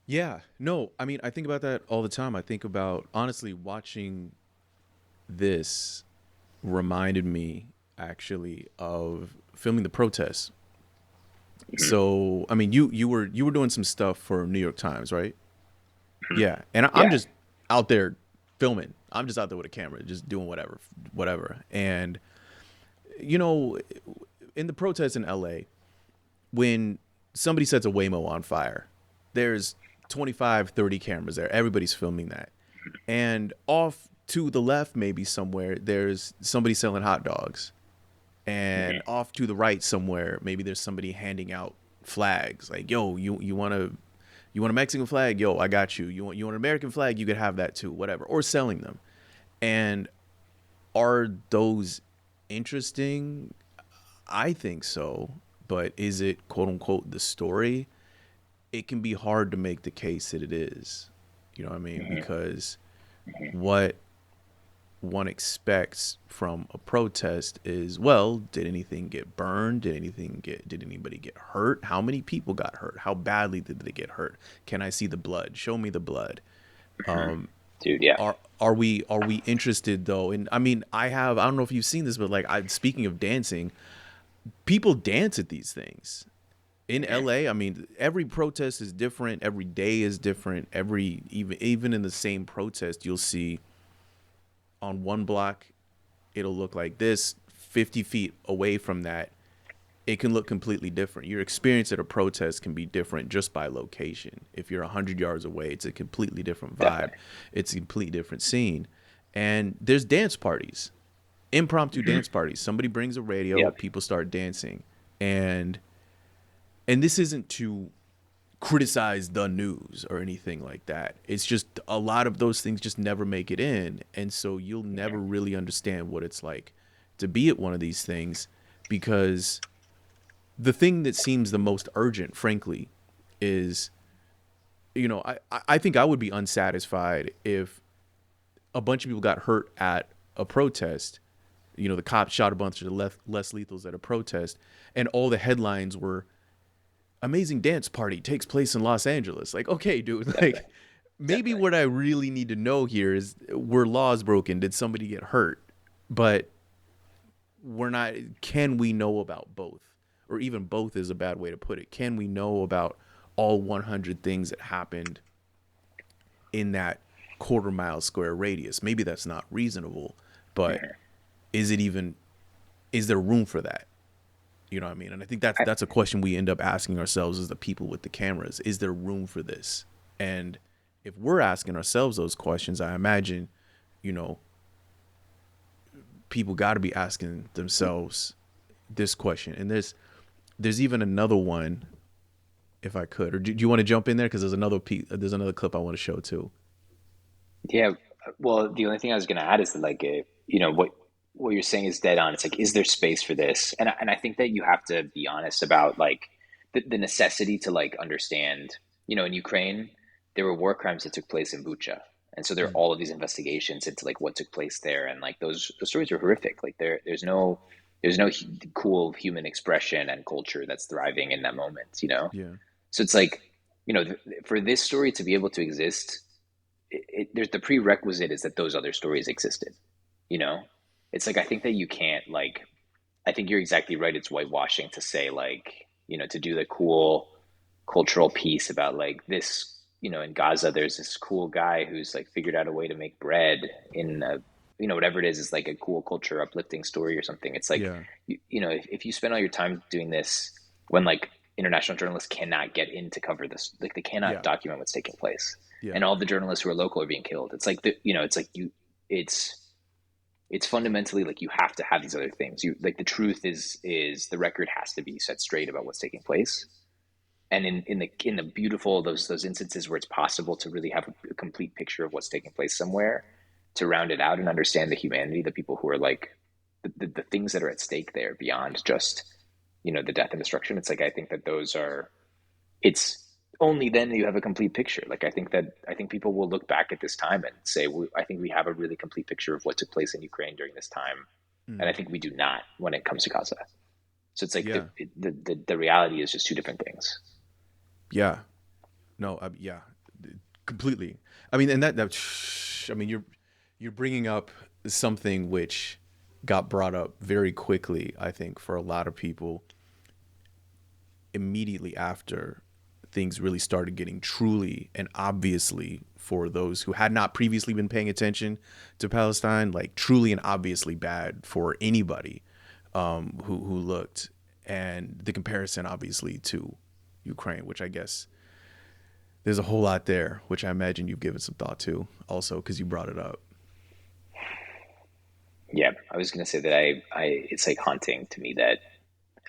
Yeah. No, I mean, I think about that all the time. I think about, honestly, watching this reminded me actually of filming the protests. So, I mean, you were doing some stuff for New York Times, right? Yeah. And I'm yeah. just out there filming. I'm just out there with a camera, just doing whatever. And you know, in the protests in LA, when somebody sets a Waymo on fire, there's 25, 30 cameras there. Everybody's filming that. And off to the left, maybe somewhere, there's somebody selling hot dogs. And off to the right somewhere, maybe there's somebody handing out flags. Like, yo, you want a Mexican flag? Yo, I got you. You want an American flag? You could have that too, whatever. Or selling them. And are those interesting? I think so. But is it, quote unquote, the story? It can be hard to make the case that it is. You know what I mean? Because what one expects from a protest is, well, did anything get burned? Did anybody get hurt? How many people got hurt? How badly did they get hurt? Can I see the blood? Show me the blood. Dude, yeah. Are we interested though? And I mean, I don't know if you've seen this, but like, speaking of dancing, people dance at these things in LA. I mean, every protest is different. Every day is different. Even in the same protest, you'll see on one block, it'll look like this. 50 feet away from that, it can look completely different. Your experience at a protest can be different just by location. If you're 100 yards away, it's a completely different vibe. Definitely. It's a completely different scene. And there's dance parties, impromptu dance parties. Somebody brings a radio, Yep. people start dancing. And this isn't to criticize the news or anything like that. It's just a lot of those things just never make it in. And so you'll never really understand what it's like to be at one of these things, because the thing that seems the most urgent, frankly, is, I think I would be unsatisfied if a bunch of people got hurt at a protest. The cops shot a bunch of the less lethals at a protest, and all the headlines were, amazing dance party takes place in Los Angeles. Like, okay, dude, like maybe what I really need to know here is, were laws broken? Did somebody get hurt? But can we know about both? Or even both is a bad way to put it. Can we know about all 100 things that happened in that quarter-mile square radius? Maybe that's not reasonable, but is there room for that? You know what I mean? And I think that's a question we end up asking ourselves as the people with the cameras. Is there room for this? And if we're asking ourselves those questions, I imagine, people got to be asking themselves this question. And there's even another one, if I could. Or do you want to jump in there? Because there's another clip I want to show too. Yeah. Well, the only thing I was going to add is that, like, what you're saying is dead on. It's like, is there space for this? And I think that you have to be honest about like the necessity to like understand. In Ukraine, there were war crimes that took place in Bucha, and so there are all of these investigations into like what took place there, and like those stories are horrific. Like there's no cool human expression and culture that's thriving in that moment. Yeah. So it's like, for this story to be able to exist, there's the prerequisite is that those other stories existed. It's like, I think that you can't, like, I think you're exactly right. It's whitewashing to say, like, to do the cool cultural piece about like this, in Gaza, there's this cool guy who's like figured out a way to make bread in whatever it is like a cool culture uplifting story or something. It's like, Yeah. if you spend all your time doing this when like international journalists cannot get in to cover this, like they cannot document what's taking place, Yeah. and all the journalists who are local are being killed. It's like it's fundamentally like you have to have these other things. You like the truth is the record has to be set straight about what's taking place. And in the beautiful those instances where it's possible to really have a complete picture of what's taking place somewhere, to round it out and understand the humanity, the people who are like the things that are at stake there beyond just, you know, the death and destruction. It's like I think that those are it's only then you have a complete picture. Like I think people will look back at this time and say, well, I think we have a really complete picture of what took place in Ukraine during this time, and I think we do not when it comes to Gaza. So it's like Yeah. the reality is just two different things. Yeah. No, yeah, completely. I mean, and that I mean, you're bringing up something which got brought up very quickly, I think, for a lot of people immediately after things really started getting truly and obviously, for those who had not previously been paying attention to Palestine, like truly and obviously bad for anybody who looked. And the comparison, obviously, to Ukraine, which I guess there's a whole lot there, which I imagine you've given some thought to also because you brought it up. Yeah, I was going to say that I it's like haunting to me that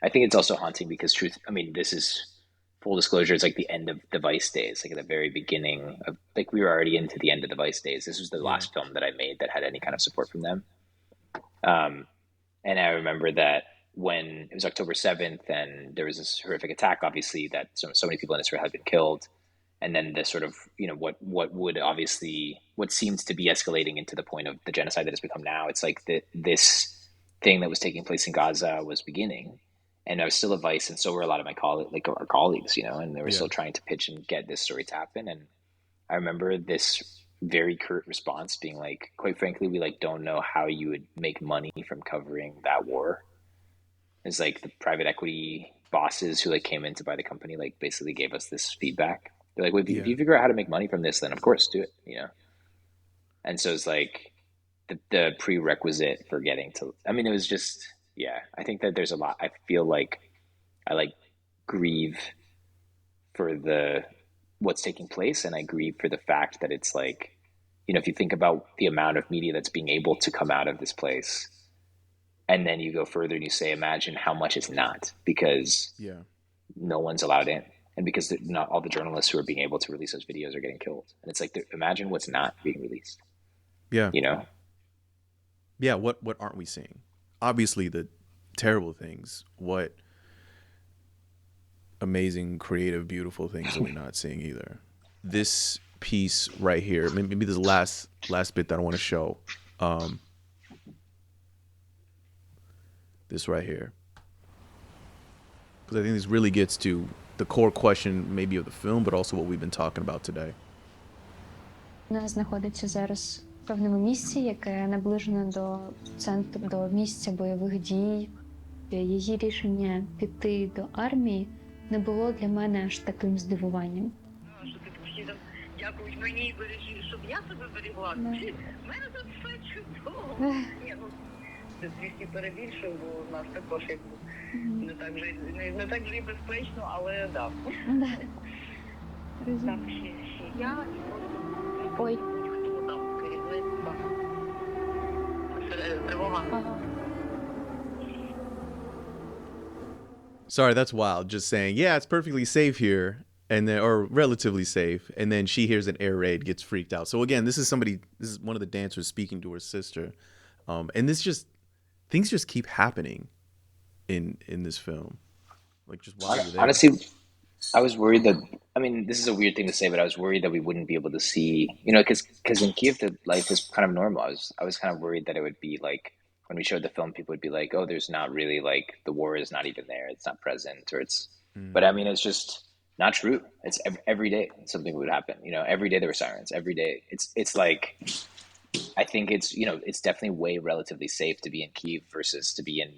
I think it's also haunting because truth. I mean, this is full disclosure. It's like the end of the Vice days, like at the very beginning of like we were already into the end of the Vice days. This was the Yeah. last film that I made that had any kind of support from them. And I remember that when it was October 7th and there was this horrific attack, obviously that so many people in Israel had been killed. And then the sort of, you know, what would obviously, what seems to be escalating into the point of the genocide that has become now. It's like this thing that was taking place in Gaza was beginning. And I was still at Vice, and so were a lot of my our colleagues, you know, and they were Yeah. still trying to pitch and get this story to happen. And I remember this very curt response being like, quite frankly, we like don't know how you would make money from covering that war. It's like the private equity bosses who like came in to buy the company like basically gave us this feedback. They're like, well, if you figure out how to make money from this, then of course do it, you know. And so it's like the prerequisite for getting to. I mean, it was just yeah. I think that there's a lot. I feel like I like grieve for the what's taking place, and I grieve for the fact that it's like, you know, if you think about the amount of media that's being able to come out of this place, and then you go further and you say, imagine how much is not because Yeah. no one's allowed in, and because not all the journalists who are being able to release those videos are getting killed. And it's like, imagine what's not being released. Yeah. You know? Yeah. What aren't we seeing? Obviously, the terrible things. What amazing, creative, beautiful things are we not seeing either? This piece right here, maybe this last bit that I want to show. This right here, because I think this really gets to the core question, maybe of the film, but also what we've been talking about today. Вона знаходиться зараз в певному місці, яке наближене до центру, до місця бойових дій. Її рішення піти до армії не було для мене аж таким здивуванням. Що ти всі там дякують мені і бережі, щоб я себе берегла. В мене тут все чудово. Ні, ну, це трішки перебільшую, бо у нас також якби не так вже і безпечно, але да. Так, ще я і просто Ой. хто там керівництва. Тривога. Ага. Sorry, that's wild. Just saying, yeah, it's perfectly safe here, and then or relatively safe, and then she hears an air raid, gets freaked out. So again, this is one of the dancers speaking to her sister, and things just keep happening in this film, like just while you're there. Honestly, I was worried that, I mean, this is a weird thing to say, but I was worried that we wouldn't be able to see, you know, because in Kiev, the life is kind of normal. I was kind of worried that it would be like, when we showed the film, people would be like, oh, there's not really like, the war is not even there. It's not present, or it's, but I mean, it's just not true. It's every day something would happen, you know, every day there were sirens, every day. It's like, I think it's, you know, it's definitely way relatively safe to be in Kiev versus to be in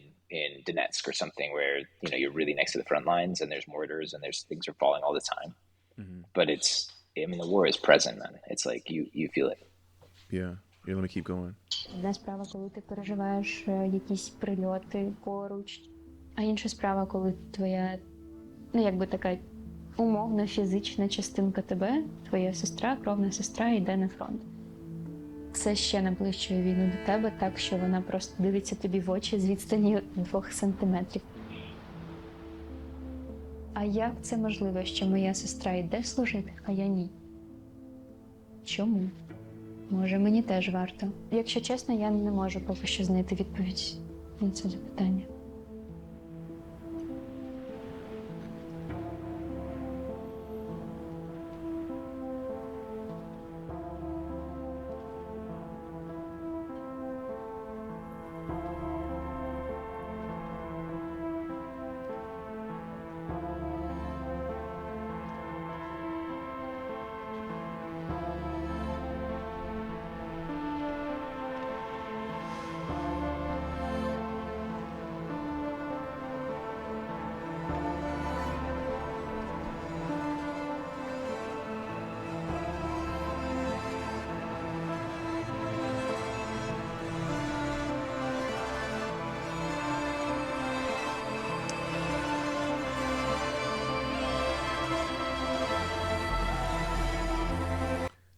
Donetsk or something where, you know, you're really next to the front lines and there's mortars and there's things are falling all the time. Mm-hmm. But it's, I mean, the war is present, man. It's like you feel it. Yeah, you want to keep going. Одна справа, коли ти переживаєш якісь прильоти поруч, а інша справа, коли твоя, ну, якби така умовно фізична частинка тебе, твоя сестра, кровна сестра, йде на фронт. це ще наближує війну до тебе, так що вона просто дивиться тобі в очі з відстані 2 сантиметрів. А як це можливо, що моя сестра йде служити, а я ні? Чому? Може, мені теж варто? Якщо чесно, я не можу поки що знайти відповідь на це запитання.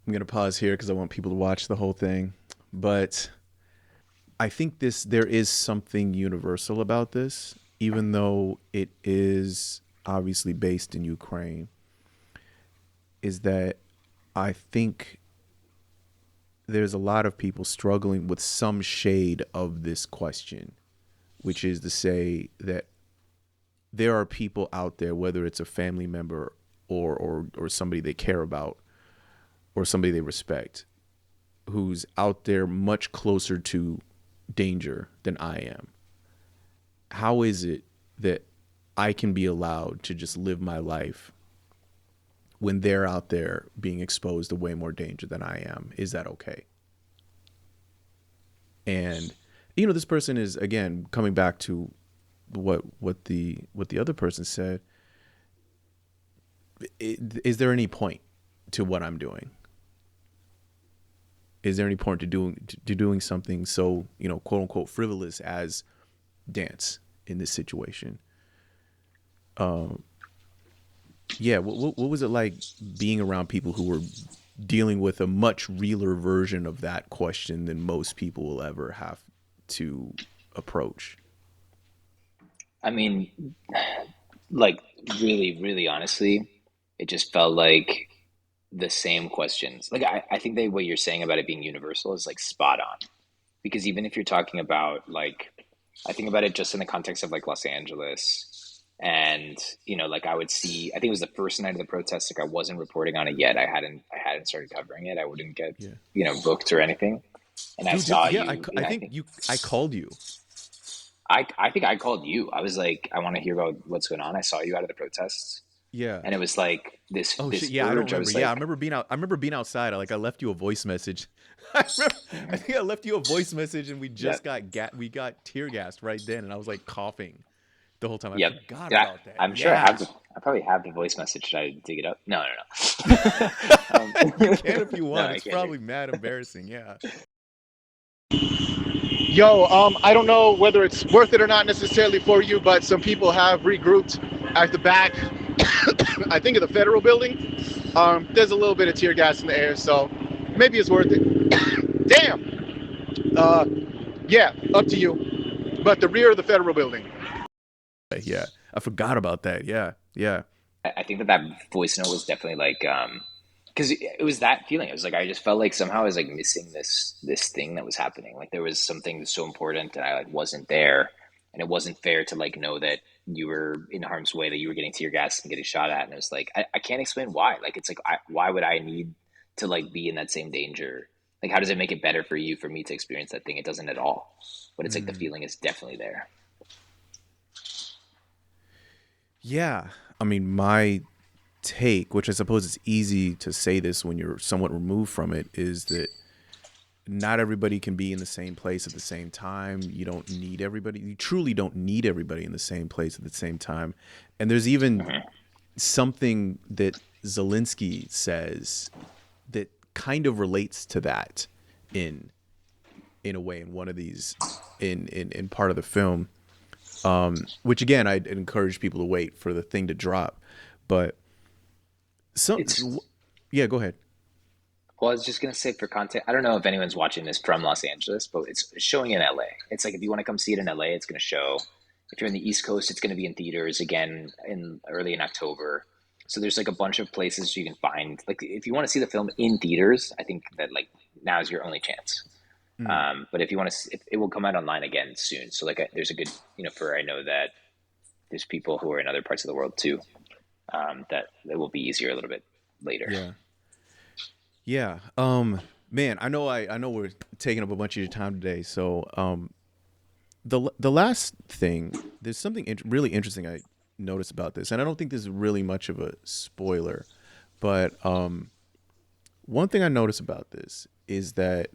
I'm going to pause here because I want people to watch the whole thing. But I think there is something universal about this, even though it is obviously based in Ukraine, is that I think there's a lot of people struggling with some shade of this question, which is to say that there are people out there, whether it's a family member or somebody they care about, or somebody they respect, who's out there much closer to danger than I am. How is it that I can be allowed to just live my life when they're out there being exposed to way more danger than I am? Is that okay? And, you know, this person is, again, coming back to what the other person said. Is there any point to what I'm doing? Is there any point to doing something so, you know, quote unquote frivolous as dance in this situation? Yeah, what was it like being around people who were dealing with a much realer version of that question than most people will ever have to approach? I mean, like really, really honestly, it just felt like the same questions. Like I think that what you're saying about it being universal is like spot on. Because even if you're talking about like, I think about it just in the context of like Los Angeles, and you know, like I would see, I think it was the first night of the protest, like I wasn't reporting on it yet. I hadn't started covering it. I wouldn't get, you know, booked or anything. And I saw you. I think I called you. I think I called you. I was like, I want to hear about what's going on. I saw you out of the protests. Yeah. And it was like this. Oh this shit! Yeah, I don't remember. I I remember being out. I remember being outside. I left you a voice message. I think I left you a voice message, and we just we got tear gassed right then, and I was like coughing the whole time. I forgot about that. I'm sure I probably have the voice message. Should I dig it up? No. You can if you want. It's probably mad embarrassing. Yeah. Yo, I don't know whether it's worth it or not necessarily for you, but some people have regrouped at the back, I think of the federal building. There's a little bit of tear gas in the air, so maybe it's worth it. Damn. Yeah, up to you. But the rear of the federal building. Yeah, I forgot about that. Yeah. I think that voice note was definitely like, because it was that feeling. It was like I just felt like somehow I was like missing this thing that was happening. Like there was something so important, and I like wasn't there, and it wasn't fair to like know that you were in harm's way, that you were getting tear gas and getting shot at, and it was like I can't explain why. Like it's like why would I need to like be in that same danger? Like how does it make it better for you for me to experience that thing? It doesn't at all. But it's like the feeling is definitely there. Yeah, I mean, my take, which I suppose it's easy to say this when you're somewhat removed from it, is that not everybody can be in the same place at the same time. You don't need everybody. You truly don't need everybody in the same place at the same time. And there's even something that Zelensky says that kind of relates to that in a way, in one of these, in part of the film, which again, I'd encourage people to wait for the thing to drop. But yeah, go ahead. Well, I was just gonna say for content, I don't know if anyone's watching this from Los Angeles, but it's showing in LA. It's like if you want to come see it in LA, it's gonna show. If you're in the East Coast, it's gonna be in theaters again in early in October. So there's like a bunch of places you can find. Like if you want to see the film in theaters, I think that like now is your only chance. But if you want to, it will come out online again soon. So like there's a good, for I know that there's people who are in other parts of the world too, that it will be easier a little bit later. Yeah. Yeah. Man, I know we're taking up a bunch of your time today. So, the last thing, there's something really interesting I noticed about this, and I don't think this is really much of a spoiler, but one thing I noticed about this is that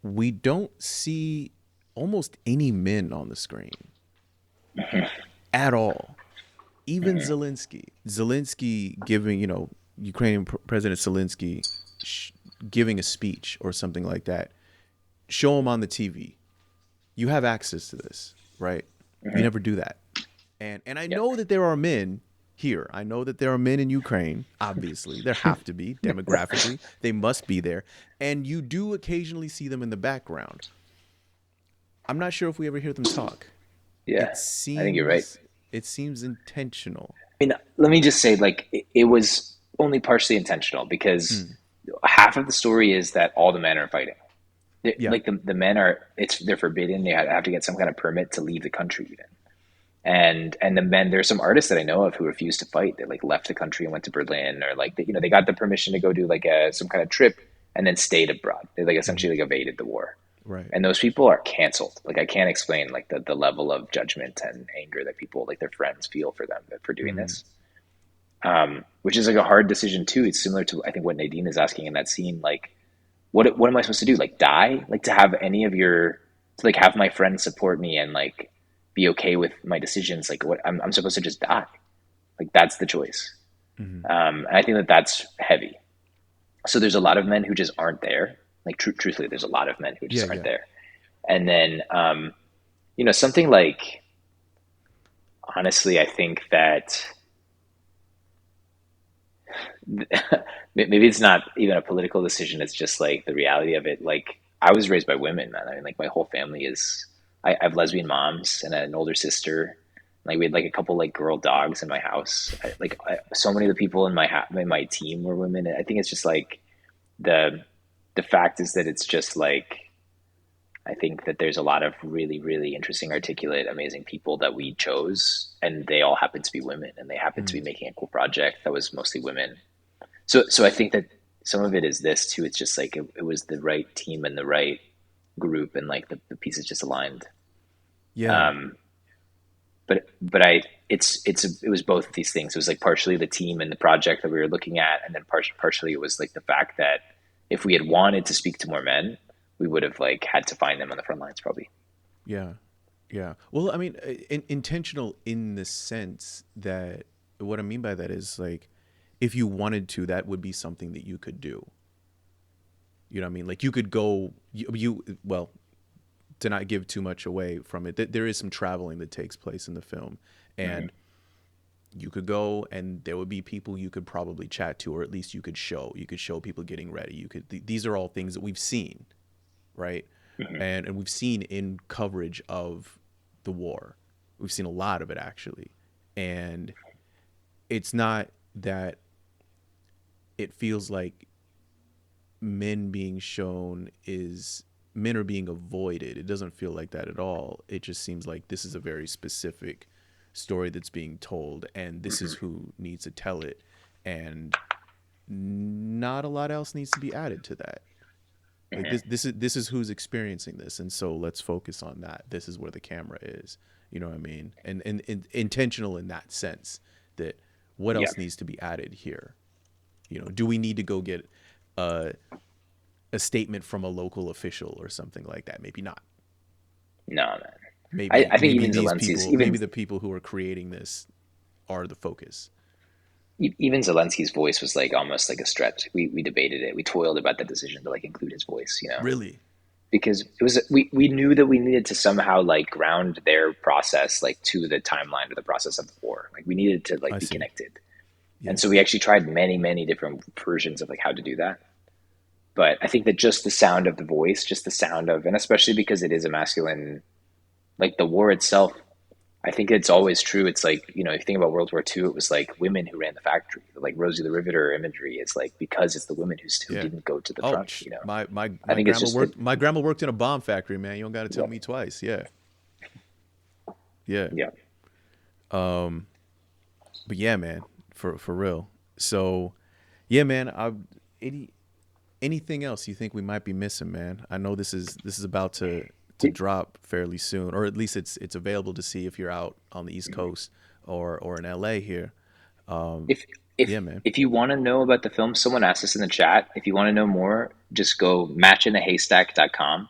we don't see almost any men on the screen at all. Even Zelensky giving, Ukrainian President Zelensky giving a speech or something like that. Show him on the TV. You have access to this, right? You never do that. And I know that there are men here. I know that there are men in Ukraine, obviously. There have to be, demographically. They must be there. And you do occasionally see them in the background. I'm not sure if we ever hear them talk. Yeah, I think you're right. It seems intentional. I mean, let me just say, like, it was only partially intentional because half of the story is that all the men are fighting. Like the men they're forbidden. They have to get some kind of permit to leave the country even. And the men, there's some artists that I know of who refused to fight. They like left the country and went to Berlin, or like, they got the permission to go do like some kind of trip and then stayed abroad. They like essentially like evaded the war. Right. And those people are canceled. Like I can't explain like the level of judgment and anger that people, like their friends, feel for them for doing this. Which is like a hard decision too. It's similar to I think what Nadine is asking in that scene. Like, what am I supposed to do? Like die? Like to have like have my friends support me and like be okay with my decisions? Like what I'm supposed to just die? Like that's the choice. And I think that that's heavy. So there's a lot of men who just aren't there. Like truthfully, there's a lot of men who just aren't there. And then, something like, honestly, I think that maybe it's not even a political decision. It's just like the reality of it. Like I was raised by women, man. I mean, like my whole family I have lesbian moms and an older sister. Like we had like a couple like girl dogs in my house. So many of the people in my team were women. I think it's just like the fact is that it's just like, I think that there's a lot of really, really interesting, articulate, amazing people that we chose, and they all happen to be women, and they happen to be making a cool project that was mostly women. So I think that some of it is this too. It's just like it was the right team and the right group, and like the pieces just aligned. Yeah. But it was both of these things. It was like partially the team and the project that we were looking at, and then partially it was like the fact that if we had wanted to speak to more men, we would have like had to find them on the front lines probably. Yeah. Well, I mean, intentional in the sense that what I mean by that is like, if you wanted to, that would be something that you could do. You know what I mean? Like you could go, well, to not give too much away from it, there is some traveling that takes place in the film, and you could go and there would be people you could probably chat to, or at least you could show people getting ready. These are all things that we've seen, right? And we've seen in coverage of the war. We've seen a lot of it actually. And it's not that it feels like men being shown men are being avoided. It doesn't feel like that at all. It just seems like this is a very specific story that's being told, and this is who needs to tell it, and not a lot else needs to be added to that. Like this is who's experiencing this, and so let's focus on that. This is where the camera is. You know what I mean? And intentional in that sense, that what else needs to be added here? Do we need to go get a statement from a local official or something like that? Maybe not. No, man. Maybe I think maybe even Zelensky's maybe the people who are creating this are the focus. Even Zelensky's voice was like almost like a stretch. We debated it. We toiled about the decision to like include his voice, Really? Because it was we knew that we needed to somehow like ground their process like to the timeline or the process of the war. Like we needed to like be connected. Yeah. And so we actually tried many different versions of like how to do that. But I think that just the sound of the voice, just the sound of, and especially because it is a masculine, like the war itself, I think it's always true. It's like, if you think about World War II, it was like women who ran the factory. Like Rosie the Riveter imagery is like, because it's the women who Yeah. didn't go to the Oh, front, my I think it's grandma just worked. My grandma worked in a bomb factory, man. You don't got to tell me twice. Yeah. Yeah. Yeah. But yeah, man, for real. So, yeah, man. Anything else you think we might be missing, man? I know this is about to drop fairly soon, or at least it's available to see if you're out on the East Coast or in LA here. If Yeah, man. if you want to know about the film, someone asked us in the chat. If you want to know more, just go matchinthehaystack.com.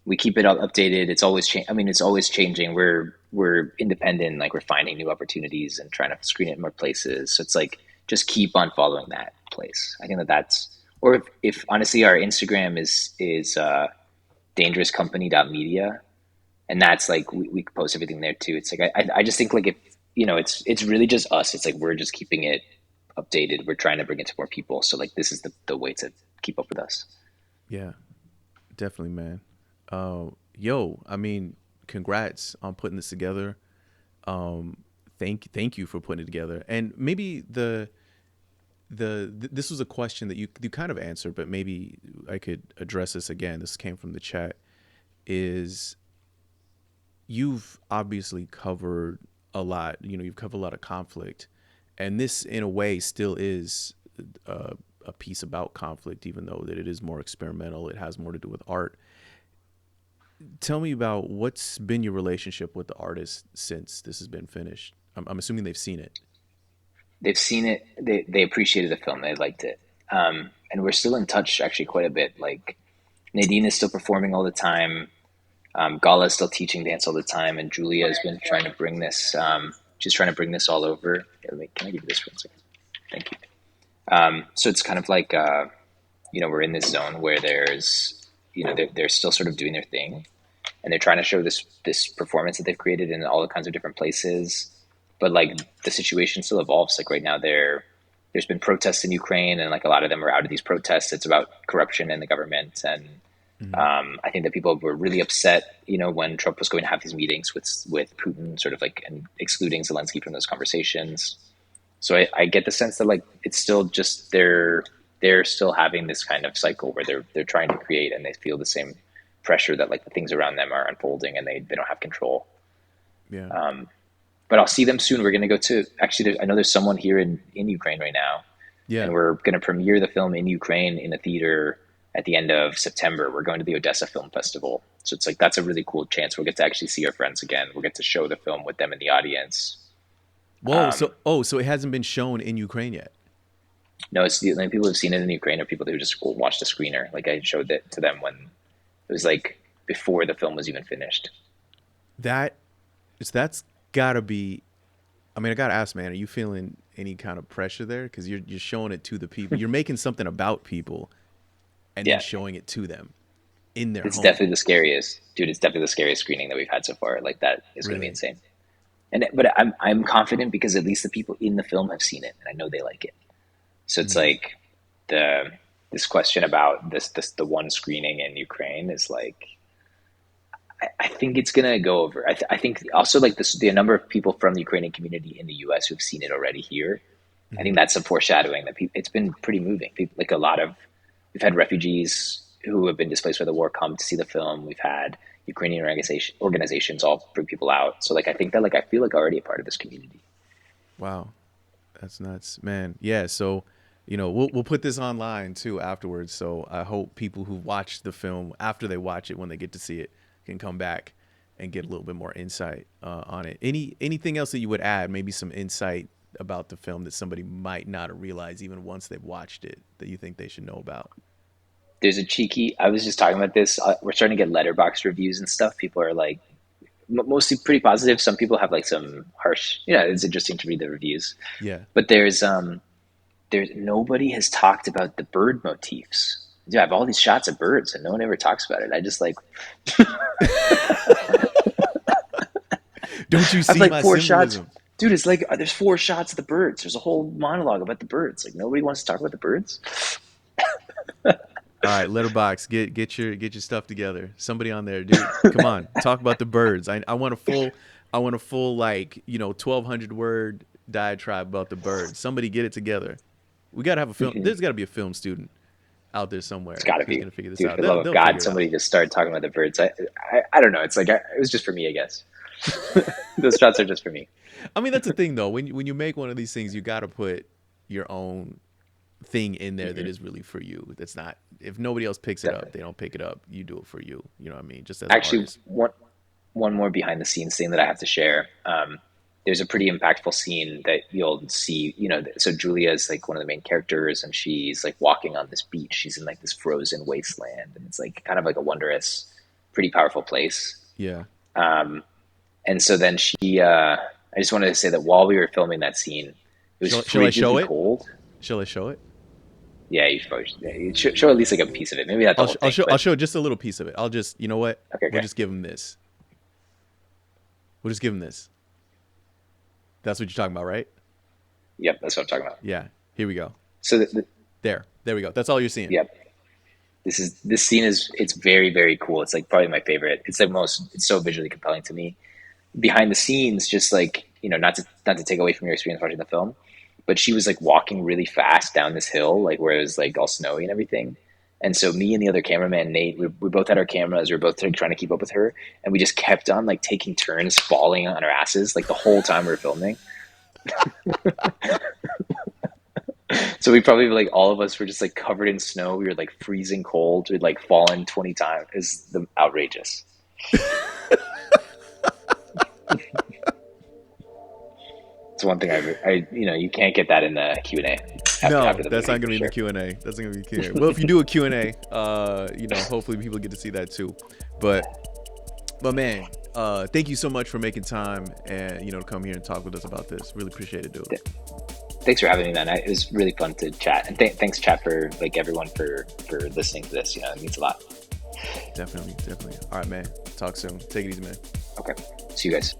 We keep it updated. It's always it's always changing. We're independent, like we're finding new opportunities and trying to screen it in more places. So it's like just keep on following that place. I think that's, or if honestly our Instagram is dangerouscompany.media, and that's like we post everything there too. It's like I just think like if it's really just us. It's like we're just keeping it updated. We're trying to bring it to more people. So like this is the way to keep up with us. Yeah, definitely, man. Yo, I mean, congrats on putting this together. Thank you for putting it together. And maybe this was a question that you kind of answered, but maybe I could address this again. This came from the chat. Is you've obviously covered a lot. You've covered a lot of conflict, and this, in a way, still is a piece about conflict, even though that it is more experimental. It has more to do with art. Tell me about what's been your relationship with the artist since this has been finished. I'm assuming they've seen it. They've seen it. They appreciated the film. They liked it. And we're still in touch actually quite a bit. Like Nadine is still performing all the time. Gala is still teaching dance all the time. And Julia has been trying to bring this. She's trying to bring this all over. Can I give you this for 1 second? Thank you. So it's kind of like, we're in this zone where there's, they're still sort of doing their thing. And they're trying to show this performance that they've created in all kinds of different places. But like the situation still evolves. Like right now there's been protests in Ukraine, and like a lot of them are out of these protests. It's about corruption in the government. And I think that people were really upset, when Trump was going to have these meetings with Putin, sort of like, and excluding Zelensky from those conversations. So I get the sense that like, it's still just, they're still having this kind of cycle where they're trying to create, and they feel the same pressure that like the things around them are unfolding, and they don't have control. Yeah. But I'll see them soon. We're going to go to, actually, I know there's someone here in Ukraine right now. Yeah. And we're going to premiere the film in Ukraine in a theater at the end of September. We're going to the Odessa Film Festival. So it's like, that's a really cool chance. We'll get to actually see our friends again. We'll get to show the film with them in the audience. Whoa. So it hasn't been shown in Ukraine yet. No, it's the only people who've seen it in Ukraine are people who just watched the screener. Like I showed it to them when it was like before the film was even finished. That's gotta be, I mean, I gotta ask, man, are you feeling any kind of pressure there? Because you're showing it to the people. You're making something about people and then showing it to them in their It's home. definitely the scariest. Dude, it's definitely the scariest screening that we've had so far. Like that is going to be insane. But I'm confident because at least the people in the film have seen it, and I know they like it. So it's like this question about the one screening in Ukraine is like, I think it's going to go over. I think also like the number of people from the Ukrainian community in the US who've seen it already here. I think that's some foreshadowing that it's been pretty moving. People, like we've had refugees who have been displaced by the war come to see the film. We've had Ukrainian organizations all bring people out. So like, I think that like, I feel like already a part of this community. Wow. That's nuts, man. Yeah. So, we'll put this online too afterwards. So I hope people who watch the film after they watch it, when they get to see it, can come back and get a little bit more insight on it. Anything else that you would add? Maybe some insight about the film that somebody might not have realized even once they've watched it that you think they should know about? There's I was just talking about this. We're starting to get letterbox reviews and stuff. People are like mostly pretty positive. Some people have like some harsh, it's interesting to read the reviews. Yeah. But there's nobody has talked about the bird motifs. Dude, I have all these shots of birds and no one ever talks about it. I just like, don't you see I have like my four symbolism? shots, Dude, it's like there's 4 shots of the birds. There's a whole monologue about the birds. Like nobody wants to talk about the birds. All right, Letterbox, get your stuff together. Somebody on there, dude. Come on, talk about the birds. I want a full like 1,200 word diatribe about the birds. Somebody get it together. We gotta have a film. There's gotta be a film student out there somewhere. It's gotta who's be. gonna figure this Dude, out. for the love of They'll God, figure it somebody out. just started talking about the birds. I don't know. It's like it was just for me, I guess. Those shots are just for me. I mean, that's the thing though. When you make one of these things, you gotta put your own thing in there that is really for you. That's not, if nobody else picks it up, they don't pick it up. You do it for you. You know what I mean? Just as Actually, an artist. one more behind the scenes thing that I have to share. There's a pretty impactful scene that you'll see. So Julia is like one of the main characters, and she's like walking on this beach. She's in like this frozen wasteland, and it's like kind of like a wondrous, pretty powerful place. Yeah. And so then I just wanted to say that while we were filming that scene, it was Shall I show frigidly it? cold. Shall I show it? Yeah, you should probably you should show at least like a piece of it. Maybe not the whole thing. I'll show just a little piece of it. I'll just, you know what? Okay, We'll just give him this. We'll just give him this. That's what you're talking about, right? Yep, that's what I'm talking about. Yeah. Here we go. So There we go. That's all you're seeing. yep, this scene it's very, very cool. It's like probably my favorite. It's it's so visually compelling to me. Behind the scenes, just like not to take away from your experience watching the film, but she was like walking really fast down this hill, like where it was like all snowy and everything. And so me and the other cameraman, Nate, we both had our cameras. We were both trying to keep up with her, and we just kept on like taking turns falling on our asses like the whole time we were filming. So we probably like all of us were just like covered in snow. We were like freezing cold. We'd like fallen 20 times. It's outrageous. It's one thing I you can't get that in the Q&A. No, that's not going to be in the Q&A. That's not going to be Q&A. Well, if you do a Q&A, hopefully people get to see that too. But man, thank you so much for making time and, to come here and talk with us about this. Really appreciate it, dude. Thanks for having me, man. It was really fun to chat. And thanks, chat, for like everyone for listening to this. It means a lot. Definitely. All right, man. Talk soon. Take it easy, man. Okay. See you guys.